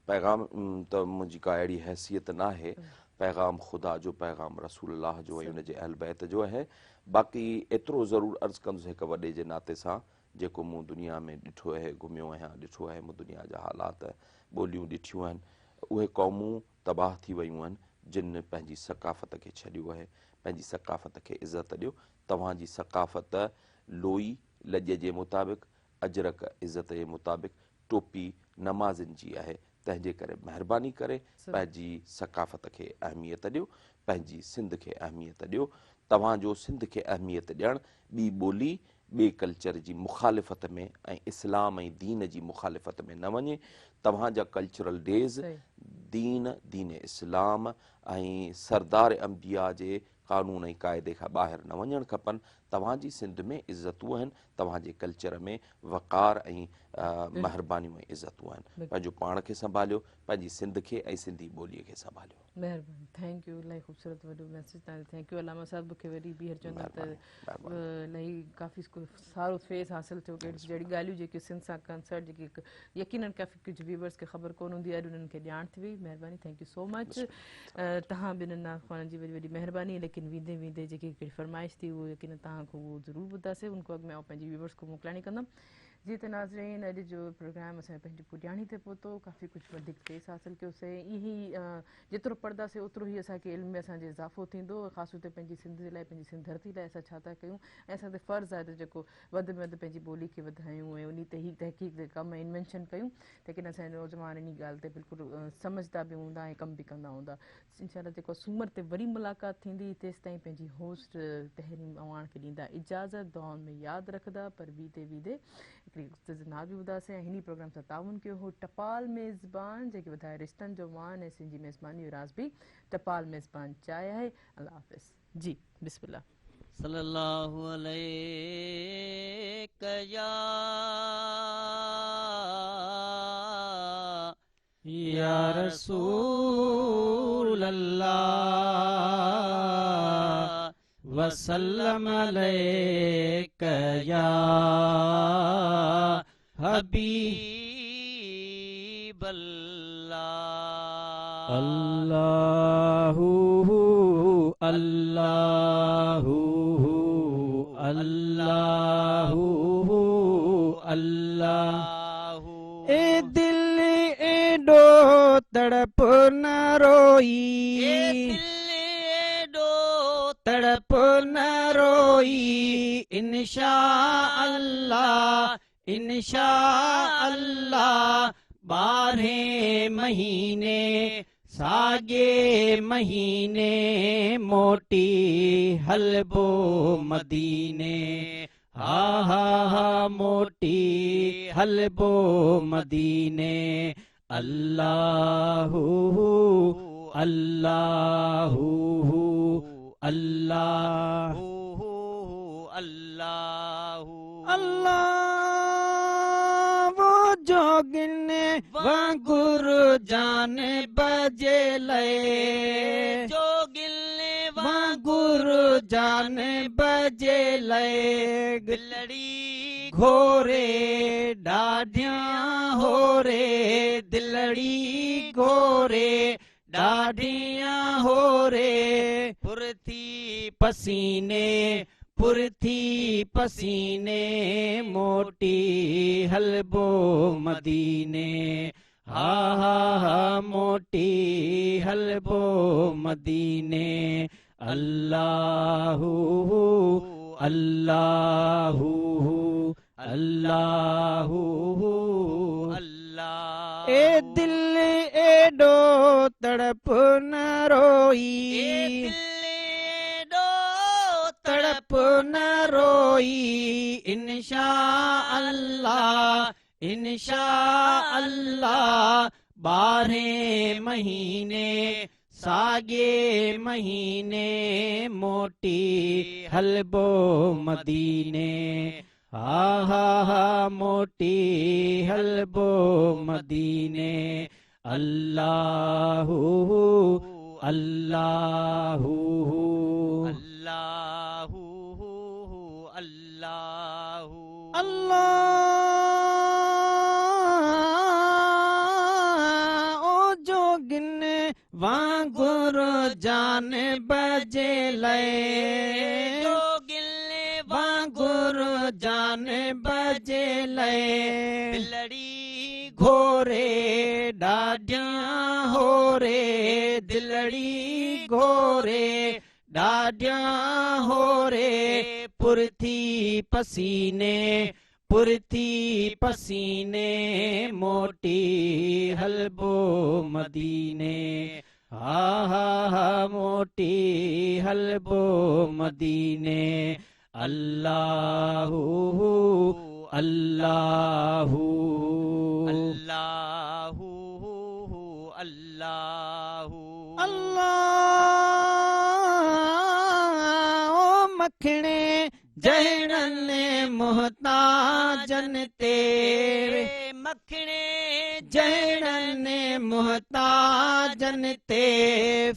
पैगाम त मुंहिंजी का अहिड़ी हैसियत न आहे पैगाम ख़ुदा जो पैगाम रसूलुल्लाह जो ऐं उनजे अहल बैत जो आहे बाक़ी एतिरो ज़रूरु अर्ज़ु कंदुसि हिकु वॾे जे नाते सां जेको मूं दुनिया में ॾिठो आहे घुमियो आहियां ॾिठो आहे मूं दुनिया जा हालात ॿोलियूं ॾिठियूं आहिनि उहे क़ौमूं तबाह थी वियूं आहिनि जिन पंहिंजी सक़ाफ़त खे छॾियो आहे पंहिंजी सक़ाफ़त खे इज़त ॾियो तव्हांजी सक़ाफ़त लोई लॼ जे मुताबिक़ अजरक इज़त जे मुताबिक़ टोपी नमाज़िन जी आहे तंहिंजे करे महिरबानी करे पंहिंजी सक़ाफ़त खे अहमियत ॾियो पंहिंजी सिंध खे अहमियत ॾियो तव्हांजो सिंध खे अहमियत ॾियणु ॿी ॿोली ॿिए कल्चर जी मुखालिफ़त में ऐं इस्लाम ऐं दीन जी मुखालिफ़त में न वञे तव्हांजा कल्चरल डेज़ दीन इस्लाम ऐं सरदार अंबिया जे कानून ऐं क़ाइदे खां ॿाहिरि न वञणु खपनि तव्हांजी सिंध में इज़तूं आहिनि, तव्हांजे कल्चर में वक़ार ऐं महिरबानियूं ऐं इज़तूं आहिनि। पंहिंजो पाण खे संभालियो, पंहिंजी सिंध खे ऐं सिंधी ॿोलीअ खे संभालियो। महिरबानी, थैंक यू, इलाही ख़ूबसूरत वॾो मैसेज तव्हां थैंक यू अलामा साहब। मूंखे वरी ॿीहर चवंदा त इलाही काफ़ी सारो फेस हासिलु थियो जहिड़ी ॻाल्हियूं जेके सिंध सां कंसर्ट जेके यकीननि काफ़ी कुझु व्यूवर्स खे ख़बर कोन हूंदी आहे, उन्हनि खे ॼाण थी वई। महिरबानी, थैंक यू सो मच। तव्हां ॿिन्हिनि नाख़वाननि जी वॾी वॾी महिरबानी। लेकिन वेंदे वेंदे जेकी हिकिड़ी फरमाइश थी उहो यकीन तव्हां खां उहो ज़रूरु ॿुधासीं, उन खां अॻु में आउं पंहिंजी व्यूवर्स को मोकिलाणी कंदमि। जी त नाज़रीन, अॼु जो प्रोग्राम असांजो पंहिंजी पुॼाणी ते पहुतो, काफ़ी कुझु वधीक फेस हासिलु कयोसीं। ईअं जेतिरो पढ़ंदासीं ओतिरो ई असांखे इल्म में असांजो इज़ाफ़ो थींदो, ख़ासि तौर ते पंहिंजी सिंध जे लाइ, पंहिंजी सिंध धरती लाइ असां छा था कयूं ऐं असां ते फ़र्ज़ु आहे त जेको वधि में वधि पंहिंजी ॿोली खे वधायूं ऐं उन ते ई तहक़ीक़ जे कमु इन्वेंशन कयूं। लेकिन असांजा नौजवान इन ॻाल्हि ते बिल्कुलु सम्झंदा बि हूंदा ऐं कमु बि कंदा हूंदा। इंशाअल्लाह जेको सूमर ते वरी मुलाक़ात थींदी, तेसि ताईं पंहिंजी होस्ट तहरीम अवान खे ॾींदा इजाज़त, दुआउनि में यादि रखंदा। पर वीदे हिकिड़ी नाल बि ॿुधासीं ऐं हिन प्रोग्राम सां ताउन कयो हो टपाल मेज़बान जेके वधाए रिश्तनि जो मान ऐं सिंधी मेज़बानी जो राज़ बि टपाल मेज़बान चाहे आहे। अल्लाह हाफ़िज़ जी, बिस्मिल्लाह। सल्लल्लाहु अलैका या रसूल अल्लाह वसल्लम अलैका या हबीब अल्लाह। अल्लाहु अल्लाहु अल्लाहु अल्लाह। ए दिल एडो तड़प न रोई, तड़प न रोई, इंशा अल्लाह इंशा अल्लाह। 12 महीने सागे महीने मोटी हलबो मदीने। हा हा हा मोटी हलबो मदीने। अल्लाहु अल्लाहु अल्लाह अल्लाह अल्लाह। वो जोगिन वांगुरु जान बजे लए, जोगिल वांगुरु जान बजे लए। दिलड़ी घोरे ॾाढियां हो रे, दिलड़ी घोरे ॾाढियां हो रे। पुरथी पसीने पुरथी पसीने मोटी हलबो मदीने। हा हा हा मोटी हलबो मदीने। अल्लाहु अल्लाहु अल्लाहु अल्लाह। ए दिल एडो तड़प न रोई, तड़प न रोई, इंशा अल्लाह इंशा अल्लाह। 12 महीने सागे महीने मोटी हलबो मदीने। हा हा हा मोटी हलबो मदीने। अल्लाहु अल्लाहु अल्लाहु अल्लाहु अल्लाह। ओ जोगिन वांगुरु जान बजे लए, जोगिल वांगुरु जान बजे लए। दिलड़ी घोरे ॾाढियां हो रे, दिलड़ी घोरे ॾाढियां हो रे। पुरथी पसीने पुरथी पसीने मोटी हलबो मदीने। हा हा हा मोटी हलबो मदीने। अल्लाहु अल्लाहु अल्लाहु अल्लाहु अल्लाह। ओ मखणे जहणनि मुहताजन ते मखणे जहणनि मुहताजन ते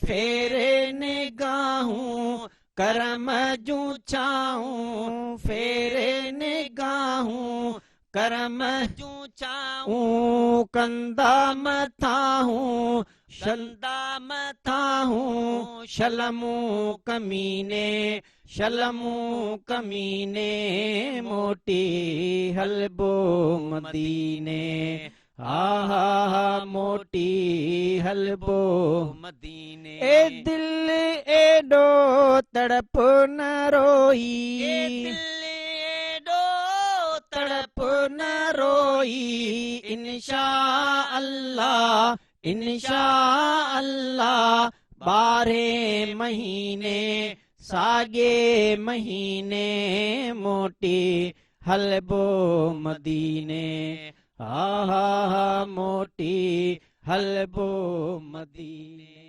फेरे निगाहूं करम जूं छाऊं फेरे निगाहूं करम जूं चाऊं ऊं कंदा मथाहूं शंदा थाहूं शलमूं कमीने शलमूं कमीने मोटी हलबो मदीने आहा मोटी हलबो मदीने ए दिल एडो तड़प न रोई तड़प न रोई इंशा अल्लाह 12 महीने सागे महीने मोटी हलबो मदीने आहा मोटी हलबो मदीने।